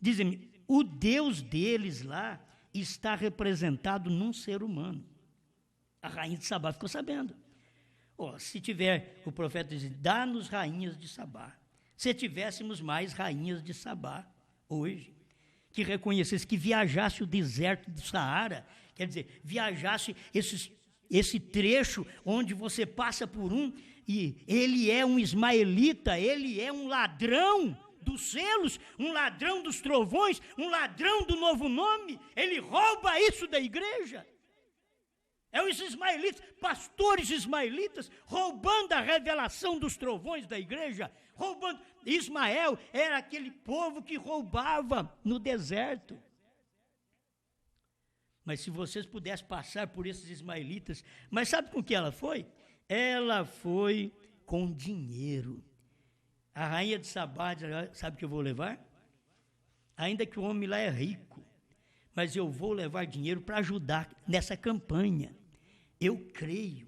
Dizem-me, o Deus deles lá está representado num ser humano. A rainha de Sabá ficou sabendo. Se tiver, o profeta diz, dá-nos rainhas de Sabá. Se tivéssemos mais rainhas de Sabá hoje, que reconhecesse, que viajasse o deserto do Saara, quer dizer, viajasse esse trecho onde você passa por e ele é um ismaelita, ele é um ladrão dos selos, um ladrão dos trovões, um ladrão do novo nome, ele rouba isso da igreja. É os ismaelitas, pastores ismaelitas, roubando a revelação dos trovões da igreja, roubando. Ismael era aquele povo que roubava no deserto. Mas se vocês pudessem passar por esses ismaelitas, mas sabe com que ela foi? Ela foi com dinheiro. A rainha de Sabá diz, sabe o que eu vou levar? Ainda que o homem lá é rico, mas eu vou levar dinheiro para ajudar nessa campanha. Eu creio,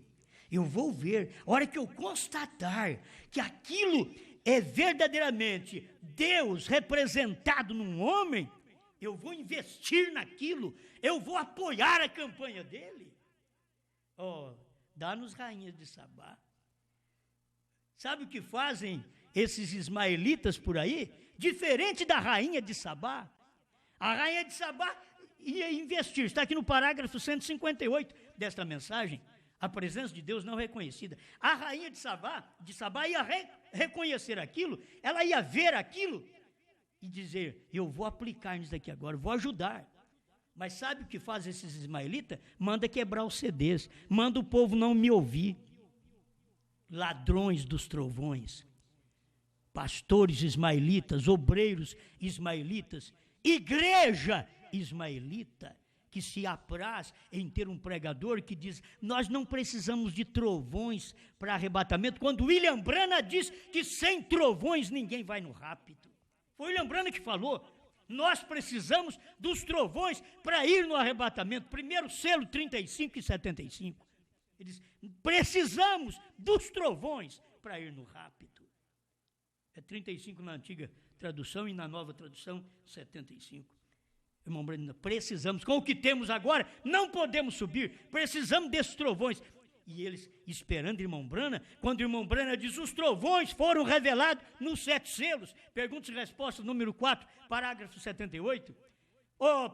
eu vou ver, a hora que eu constatar que aquilo é verdadeiramente Deus representado num homem, eu vou investir naquilo, eu vou apoiar a campanha dele. Dá-nos rainhas de Sabá. Sabe o que fazem esses ismaelitas por aí? Diferente da rainha de Sabá. A rainha de Sabá ia investir, está aqui no parágrafo 158 desta mensagem, a presença de Deus não reconhecida. A rainha de Sabá ia reconhecer aquilo, ela ia ver aquilo e dizer, eu vou aplicar nisso daqui agora, vou ajudar. Mas sabe o que faz esses ismaelitas? Manda quebrar os CDs, manda o povo não me ouvir. Ladrões dos trovões, pastores ismaelitas, obreiros ismaelitas, igreja ismaelita, que se apraz em ter um pregador que diz, nós não precisamos de trovões para arrebatamento, quando William Branham diz que sem trovões ninguém vai no rapto. Foi William Branham que falou, nós precisamos dos trovões para ir no arrebatamento, primeiro selo 35 e 75. Ele diz, precisamos dos trovões para ir no rapto. É 35 na antiga tradução e na nova tradução 75. Irmão Branham, precisamos, com o que temos agora, não podemos subir, precisamos desses trovões. E eles esperando irmão Branham, quando o irmão Branham diz, os trovões foram revelados nos 7 selos. Perguntas e respostas, número 4, parágrafo 78.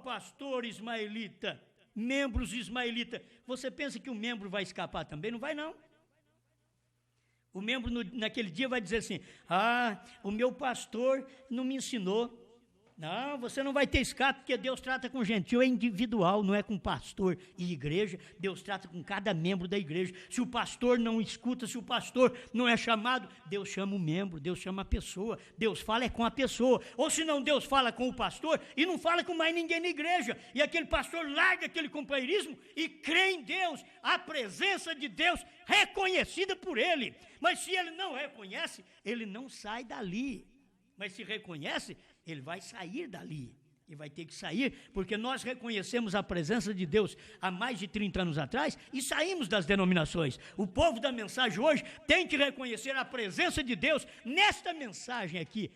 Pastor ismaelita, membros ismaelita, você pensa que o membro vai escapar também? Não vai não. O membro naquele dia vai dizer assim, o meu pastor não me ensinou. Não, você não vai ter escape, porque Deus trata com gentil, é individual, não é com pastor e igreja. Deus trata com cada membro da igreja. Se o pastor não escuta, se o pastor não é chamado, Deus chama o membro, Deus chama a pessoa. Deus fala com a pessoa. Ou senão Deus fala com o pastor e não fala com mais ninguém na igreja. E aquele pastor larga aquele companheirismo e crê em Deus, a presença de Deus reconhecida por ele. Mas se ele não reconhece, ele não sai dali. Mas se reconhece, ele vai sair dali. E vai ter que sair, porque nós reconhecemos a presença de Deus há mais de 30 anos atrás e saímos das denominações. O povo da mensagem hoje tem que reconhecer a presença de Deus nesta mensagem aqui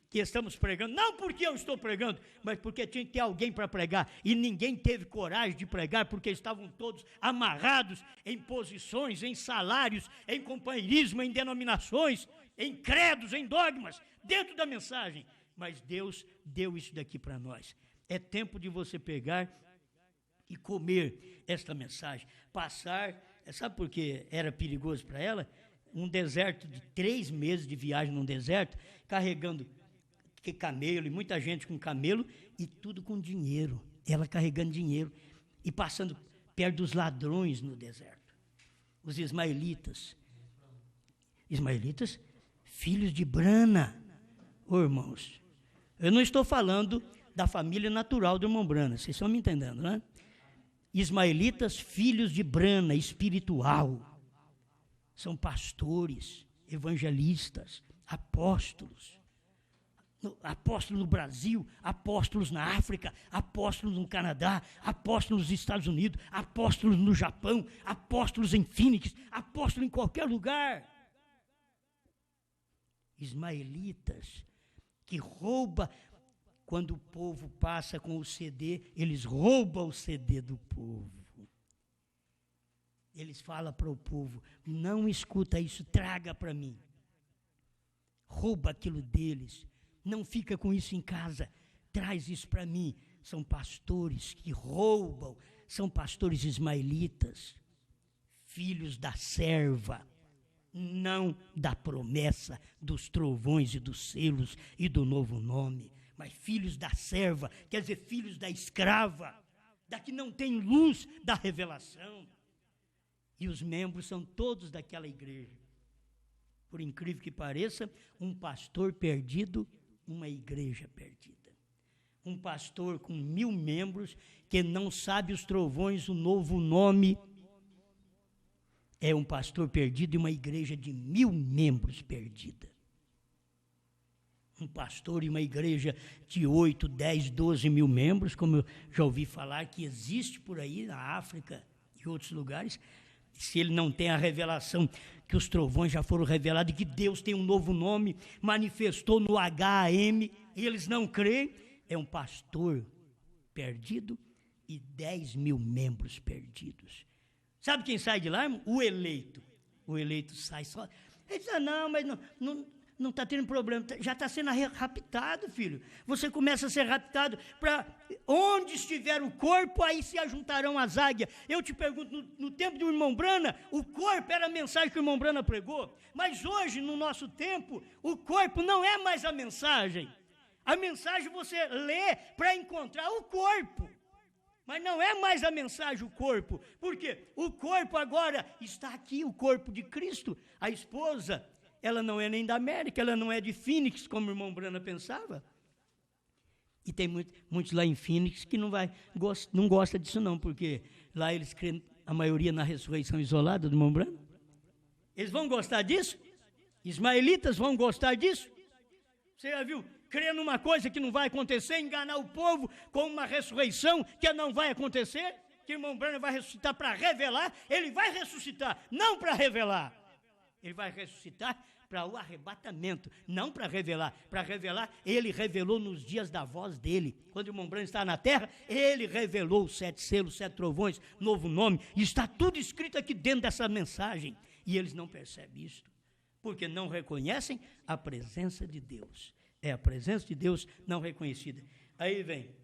que estamos pregando. Não porque eu estou pregando, mas porque tinha que ter alguém para pregar. E ninguém teve coragem de pregar, porque estavam todos amarrados em posições, em salários, em companheirismo, em denominações, em credos, em dogmas, dentro da mensagem. Mas Deus deu isso daqui para nós. É tempo de você pegar e comer esta mensagem, passar Sabe por que era perigoso para ela? Um deserto de 3 meses de viagem num deserto, carregando camelo, e muita gente com camelo, e tudo com dinheiro. Ela carregando dinheiro e passando perto dos ladrões no deserto. Os ismaelitas. Ismaelitas, filhos de Brana. Ô, irmãos, eu não estou falando da família natural do irmão Brana, vocês estão me entendendo, né? Ismaelitas, filhos de Brana, espiritual. São pastores, evangelistas, apóstolos. Apóstolos no Brasil, apóstolos na África, apóstolos no Canadá, apóstolos nos Estados Unidos, apóstolos no Japão, apóstolos em Phoenix, apóstolos em qualquer lugar. Ismaelitas, que rouba, quando o povo passa com o CD, eles roubam o CD do povo. Eles falam para o povo, não escuta isso, traga para mim. Rouba aquilo deles. Não fica com isso em casa, traz isso para mim. São pastores que roubam, são pastores ismaelitas, filhos da serva, não da promessa dos trovões e dos selos e do novo nome, mas filhos da serva, quer dizer, filhos da escrava, da que não tem luz da revelação. E os membros são todos daquela igreja. Por incrível que pareça, um pastor perdido, uma igreja perdida. Um pastor com 1000 membros que não sabe os trovões, o novo nome. É um pastor perdido e uma igreja de 1000 membros perdida. Um pastor e uma igreja de 8, 10, 12 mil membros, como eu já ouvi falar que existe por aí na África e outros lugares. Se ele não tem a revelação que os trovões já foram revelados, que Deus tem um novo nome, manifestou no HAM, e eles não creem, é um pastor perdido e 10 mil membros perdidos. Sabe quem sai de lá, irmão? O eleito. O eleito sai só. Ele diz, não, mas não está tendo problema, já está sendo raptado, filho. Você começa a ser raptado para onde estiver o corpo, aí se ajuntarão as águias. Eu te pergunto, no tempo do irmão Brana, o corpo era a mensagem que o irmão Brana pregou, mas hoje, no nosso tempo, o corpo não é mais a mensagem. A mensagem você lê para encontrar o corpo, mas não é mais a mensagem o corpo, porque o corpo agora está aqui, o corpo de Cristo. A esposa, ela não é nem da América, ela não é de Phoenix, como o irmão Brana pensava. E tem muitos lá em Phoenix que não gosta disso não, porque lá eles creem, a maioria, na ressurreição isolada do irmão Brana. Eles vão gostar disso? Ismaelitas vão gostar disso? Você já viu? Crer numa coisa que não vai acontecer, enganar o povo com uma ressurreição que não vai acontecer, que o irmão Brana vai ressuscitar para revelar. Ele vai ressuscitar, não para revelar. Ele vai ressuscitar para o arrebatamento, não para revelar. Para revelar, ele revelou nos dias da voz dele. Quando o irmão Brana está na terra, ele revelou os 7 selos, 7 trovões, novo nome. E está tudo escrito aqui dentro dessa mensagem. E eles não percebem isto, porque não reconhecem a presença de Deus. É a presença de Deus não reconhecida. Aí vem,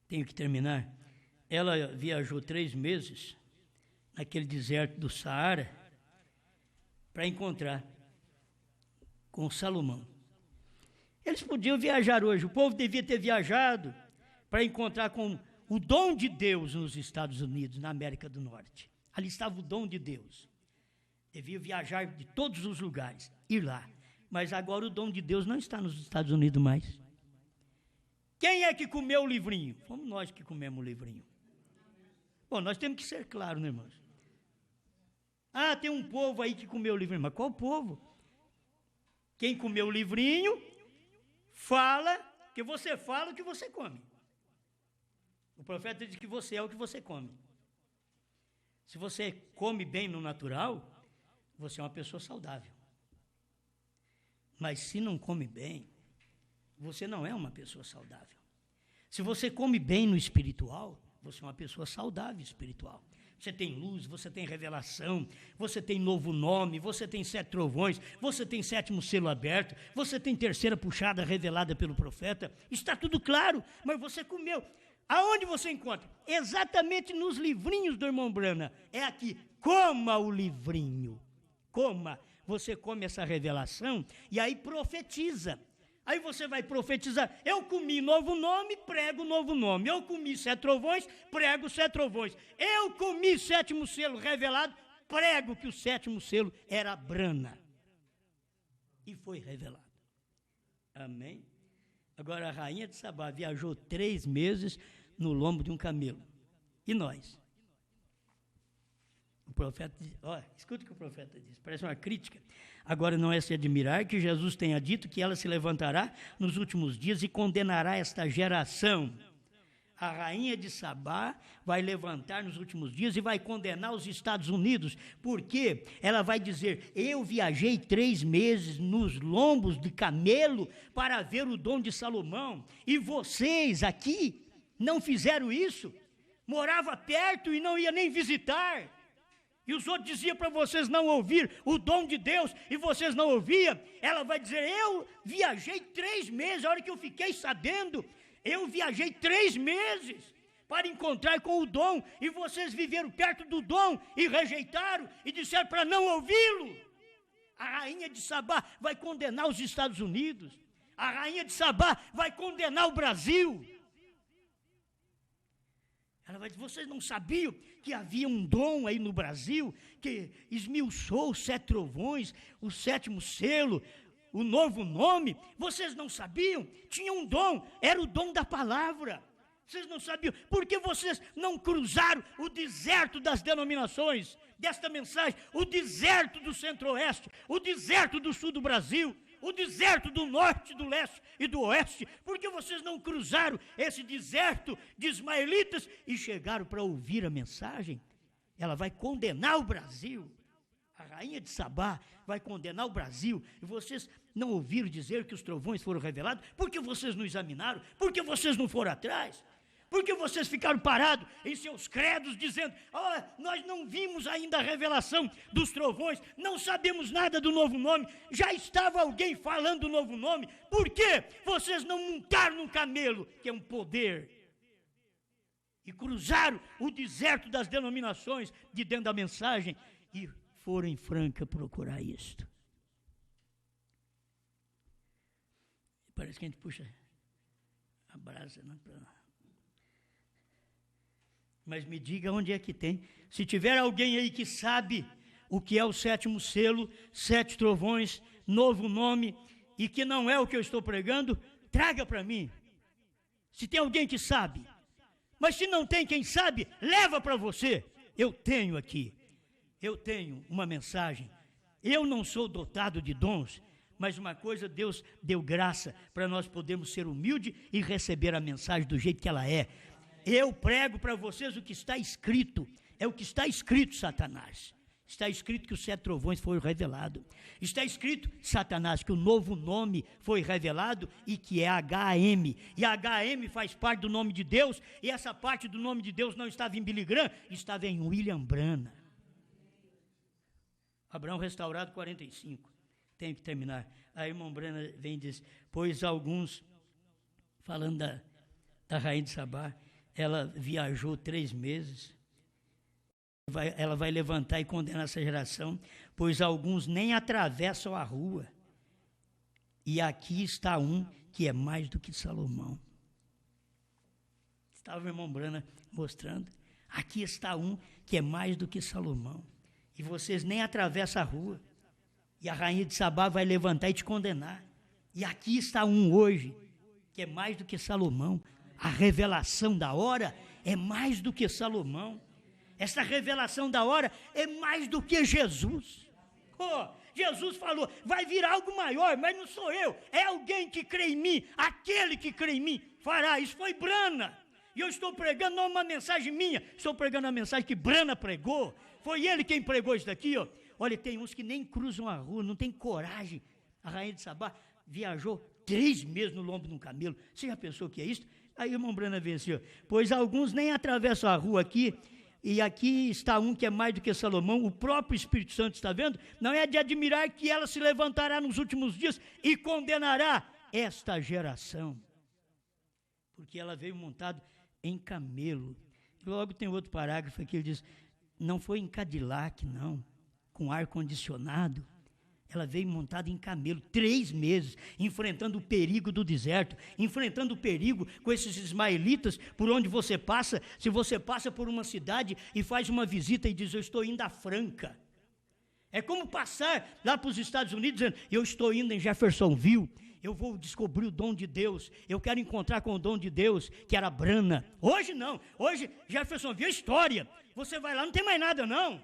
tenho que terminar. Ela viajou 3 meses naquele deserto do Saara para encontrar com Salomão. Eles podiam viajar hoje, o povo devia ter viajado para encontrar com o dom de Deus nos Estados Unidos, na América do Norte. Ali estava o dom de Deus. Devia viajar de todos os lugares, ir lá. Mas agora o dom de Deus não está nos Estados Unidos mais. Quem é que comeu o livrinho? Fomos nós que comemos o livrinho. Bom, nós temos que ser claros, né, irmãos? Tem um povo aí que comeu o livrinho. Mas qual povo? Quem comeu o livrinho, fala, que você fala o que você come. O profeta diz que você é o que você come. Se você come bem no natural, você é uma pessoa saudável. Mas se não come bem, você não é uma pessoa saudável. Se você come bem no espiritual, você é uma pessoa saudável espiritual. Você tem luz, você tem revelação, você tem novo nome, você tem 7 trovões, você tem 7º selo aberto, você tem 3ª puxada revelada pelo profeta. Está tudo claro, mas você comeu. Aonde você encontra? Exatamente nos livrinhos do irmão Brana. É aqui, coma o livrinho. Coma. Você come essa revelação e aí profetiza. Aí você vai profetizar. Eu comi novo nome, prego novo nome. Eu comi 7 trovões, prego 7 trovões. Eu comi 7º selo revelado, prego que o 7º selo era Brana. E foi revelado. Amém? Agora a rainha de Sabá viajou 3 meses no lombo de um camelo. E nós? O profeta diz, escuta o que o profeta diz, parece uma crítica. Agora não é se admirar que Jesus tenha dito que ela se levantará nos últimos dias e condenará esta geração. A rainha de Sabá vai levantar nos últimos dias e vai condenar os Estados Unidos, porque ela vai dizer, eu viajei 3 meses nos lombos de camelo para ver o dom de Salomão, e vocês aqui não fizeram isso, morava perto e não ia nem visitar, e os outros diziam para vocês não ouvir o dom de Deus, e vocês não ouviam. Ela vai dizer, eu viajei 3 meses, a hora que eu fiquei sabendo, eu viajei 3 meses para encontrar com o dom, e vocês viveram perto do dom, e rejeitaram, e disseram para não ouvi-lo. A rainha de Sabá vai condenar os Estados Unidos, a rainha de Sabá vai condenar o Brasil. Ela vai dizer, vocês não sabiam que havia um dom aí no Brasil, que esmiuçou os 7 trovões, o 7º selo, o novo nome? Vocês não sabiam? Tinha um dom, era o dom da palavra. Vocês não sabiam? Por que vocês não cruzaram o deserto das denominações desta mensagem? O deserto do centro-oeste, o deserto do sul do Brasil, o deserto do norte, do leste e do oeste. Por que vocês não cruzaram esse deserto de ismaelitas e chegaram para ouvir a mensagem? Ela vai condenar o Brasil. A rainha de Sabá vai condenar o Brasil. E vocês não ouviram dizer que os trovões foram revelados? Por que vocês não examinaram? Por que vocês não foram atrás? Por que vocês ficaram parados em seus credos dizendo, nós não vimos ainda a revelação dos trovões, não sabemos nada do novo nome, já estava alguém falando do novo nome, por que vocês não montaram num camelo, que é um poder, e cruzaram o deserto das denominações de dentro da mensagem, e foram em Franca procurar isto? Parece que a gente puxa a brasa, né? Mas me diga onde é que tem. Se tiver alguém aí que sabe o que é o 7º selo, 7 trovões, novo nome, e que não é o que eu estou pregando, traga para mim. Se tem alguém que sabe. Mas se não tem quem sabe, leva para você. Eu tenho aqui. Eu tenho uma mensagem. Eu não sou dotado de dons, mas uma coisa, Deus deu graça para nós podermos ser humildes e receber a mensagem do jeito que ela é. Eu prego para vocês o que está escrito. É o que está escrito, Satanás. Está escrito que os 7 trovões foram revelados. Está escrito, Satanás, que o novo nome foi revelado e que é HM. E HM faz parte do nome de Deus. E essa parte do nome de Deus não estava em Billy Graham, estava em William Branham. Abraão restaurado 45. Tenho que terminar. Aí o irmão Branham vem e diz, pois alguns, falando da rainha de Sabá, ela viajou 3 meses, ela vai levantar e condenar essa geração, pois alguns nem atravessam a rua, e aqui está um que é mais do que Salomão. Estava o irmão Branham mostrando, aqui está um que é mais do que Salomão, e vocês nem atravessam a rua, e a rainha de Sabá vai levantar e te condenar, e aqui está um hoje, que é mais do que Salomão. A revelação da hora é mais do que Salomão. Essa revelação da hora é mais do que Jesus. Jesus falou, vai vir algo maior, mas não sou eu, é alguém que crê em mim, aquele que crê em mim fará. Isso foi Branham. E eu estou pregando não uma mensagem minha, estou pregando a mensagem que Branham pregou. Foi ele quem pregou isso daqui, ó. Olha, tem uns que nem cruzam a rua, não tem coragem. A rainha de Sabá viajou 3 meses no lombo de um camelo. Você já pensou o que é isso? Aí o irmão Branham venceu, pois alguns nem atravessam a rua aqui, e aqui está um que é mais do que Salomão, o próprio Espírito Santo, está vendo? Não é de admirar que ela se levantará nos últimos dias e condenará esta geração, porque ela veio montada em camelo. Logo tem outro parágrafo aqui, ele diz, não foi em Cadillac, não, com ar-condicionado. Ela veio montada em camelo, 3 meses, enfrentando o perigo do deserto, enfrentando o perigo com esses ismaelitas, por onde você passa. Se você passa por uma cidade e faz uma visita e diz, eu estou indo a Franca. É como passar lá para os Estados Unidos, dizendo, eu estou indo em Jeffersonville, eu vou descobrir o dom de Deus, eu quero encontrar com o dom de Deus, que era Brana. Hoje não, hoje Jeffersonville é história, você vai lá, não tem mais nada não.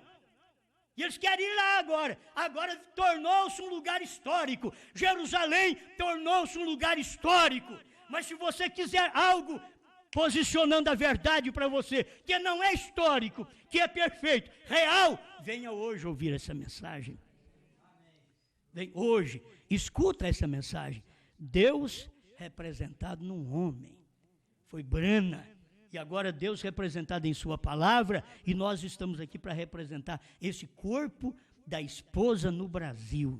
E eles querem ir lá agora. Agora tornou-se um lugar histórico. Jerusalém tornou-se um lugar histórico. Mas se você quiser algo posicionando a verdade para você, que não é histórico, que é perfeito, real, venha hoje ouvir essa mensagem. Vem hoje, escuta essa mensagem. Deus representado num homem. Foi Brana. E agora Deus representado em sua palavra, e nós estamos aqui para representar esse corpo da esposa no Brasil.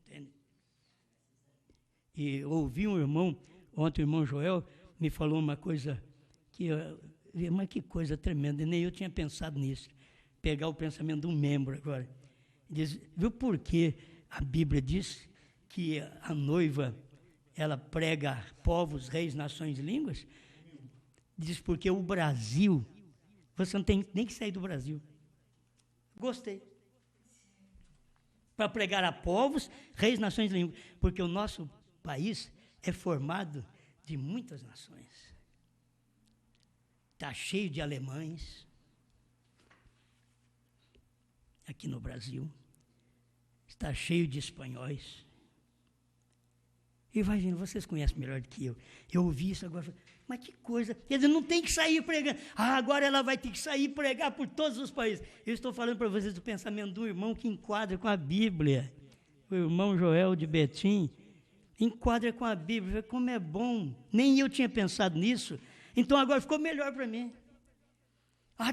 Entende? E eu ouvi um irmão, ontem o irmão Joel me falou uma coisa, mas que coisa tremenda, nem eu tinha pensado nisso. Pegar o pensamento de um membro agora. Diz, viu por que a Bíblia diz que a noiva, ela prega a povos, reis, nações e línguas? Diz porque o Brasil, você não tem nem que sair do Brasil. Gostei. Para pregar a povos, reis, nações e línguas. Porque o nosso país é formado de muitas nações. Está cheio de alemães. Aqui no Brasil. Está cheio de espanhóis. E vai vendo, vocês conhecem melhor do que eu. Eu ouvi isso agora, mas que coisa, quer dizer, não tem que sair pregando. Agora ela vai ter que sair pregar por todos os países. Eu estou falando para vocês do pensamento do irmão que enquadra com a Bíblia. O irmão Joel de Betim enquadra com a Bíblia. Como é bom, nem eu tinha pensado nisso. Então agora ficou melhor para mim.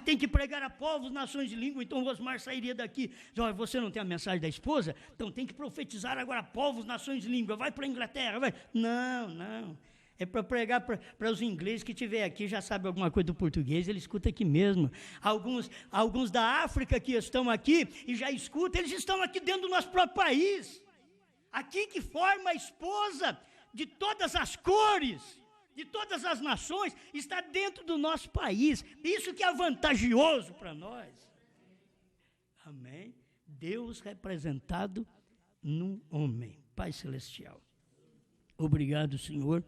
Tem que pregar a povos, nações de língua, então o Osmar sairia daqui. Você não tem a mensagem da esposa? Então tem que profetizar agora povos, nações de língua, vai para a Inglaterra, vai. Não. É para pregar para os ingleses que estiver aqui, já sabe alguma coisa do português, ele escuta aqui mesmo. Alguns da África que estão aqui e já escutam, eles estão aqui dentro do nosso próprio país. Aqui que forma a esposa de todas as cores, de todas as nações, está dentro do nosso país. Isso que é vantajoso para nós. Amém? Deus representado num homem. Pai Celestial. Obrigado, Senhor,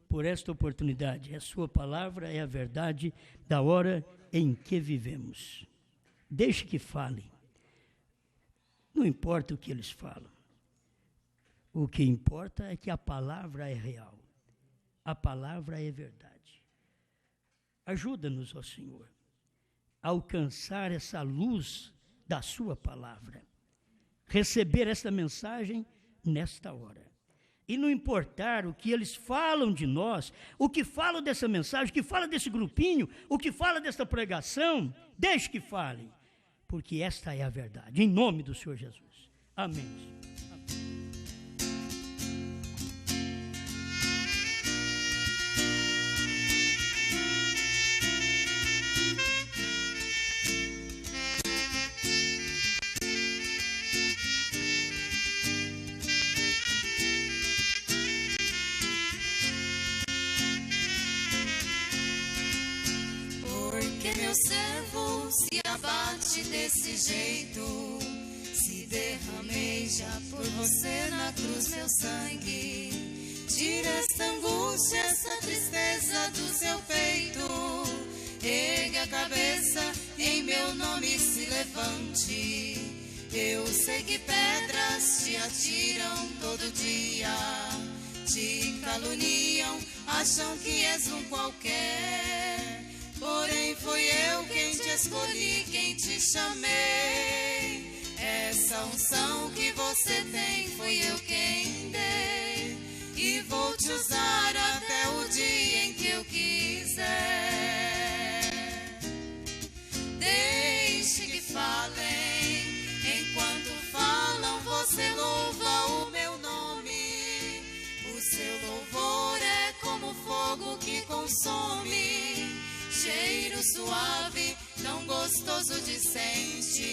por esta oportunidade. A sua palavra é a verdade da hora em que vivemos. Deixe que falem. Não importa o que eles falam. O que importa é que a palavra é real. A palavra é verdade. Ajuda-nos, ó Senhor, a alcançar essa luz da sua palavra. Receber essa mensagem nesta hora. E não importar o que eles falam de nós, o que falam dessa mensagem, o que fala desse grupinho, o que fala desta pregação, deixe que falem, porque esta é a verdade. Em nome do Senhor Jesus. Amém. Meu servo se abate desse jeito, se derramei já por você na cruz meu sangue. Tira essa angústia, essa tristeza do seu peito. Ergue a cabeça, em meu nome se levante. Eu sei que pedras te atiram todo dia, te caluniam, acham que és um qualquer. Porém foi eu quem te escolhi, quem te chamei. Essa unção que você tem foi eu quem dei. E vou te usar até o dia em que eu quiser. Deixe que falem. Enquanto falam você louva o meu nome. O seu louvor é como fogo que consome. suave, tão gostoso de sentir.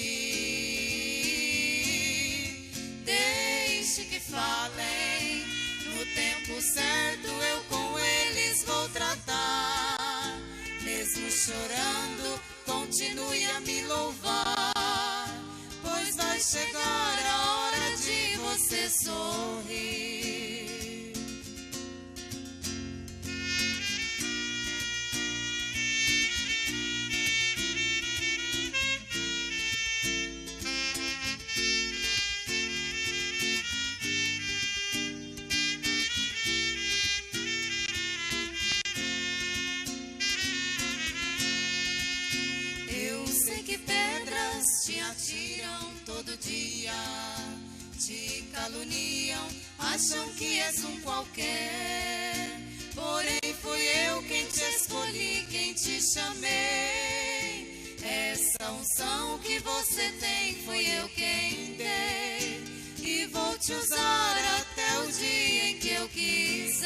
Deixe que falem, no tempo certo eu com eles vou tratar. Mesmo chorando, continue a me louvar, pois vai chegar a hora de você sorrir. Te atiram todo dia, te caluniam, acham que és um qualquer. Porém fui eu quem te escolhi, quem te chamei. Essa unção que você tem, fui eu quem dei. E vou te usar até o dia em que eu quiser.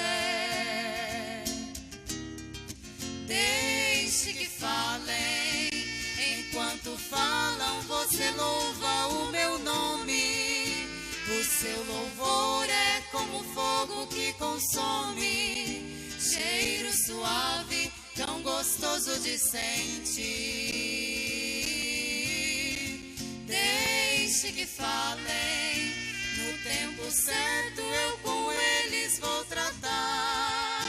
Deixe que falem. Enquanto falam, você louva o meu nome. O seu louvor é como fogo que consome, cheiro suave, tão gostoso de sentir. Deixe que falem, no tempo certo eu com eles vou tratar.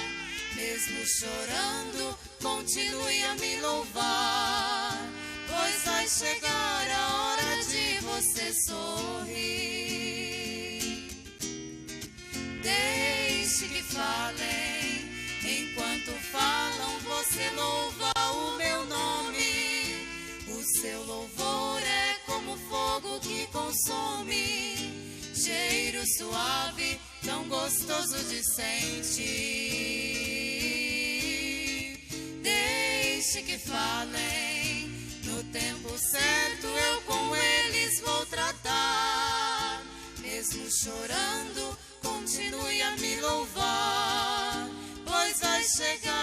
Mesmo chorando, continue a me louvar, pois vai chegar a hora de você sorrir. Deixe que falem, enquanto falam você louva o meu nome. O seu louvor é como fogo que consome, cheiro suave, tão gostoso de sentir. Deixe que falem, no tempo certo eu com eles vou tratar. Mesmo chorando, continue a me louvar, pois vai chegar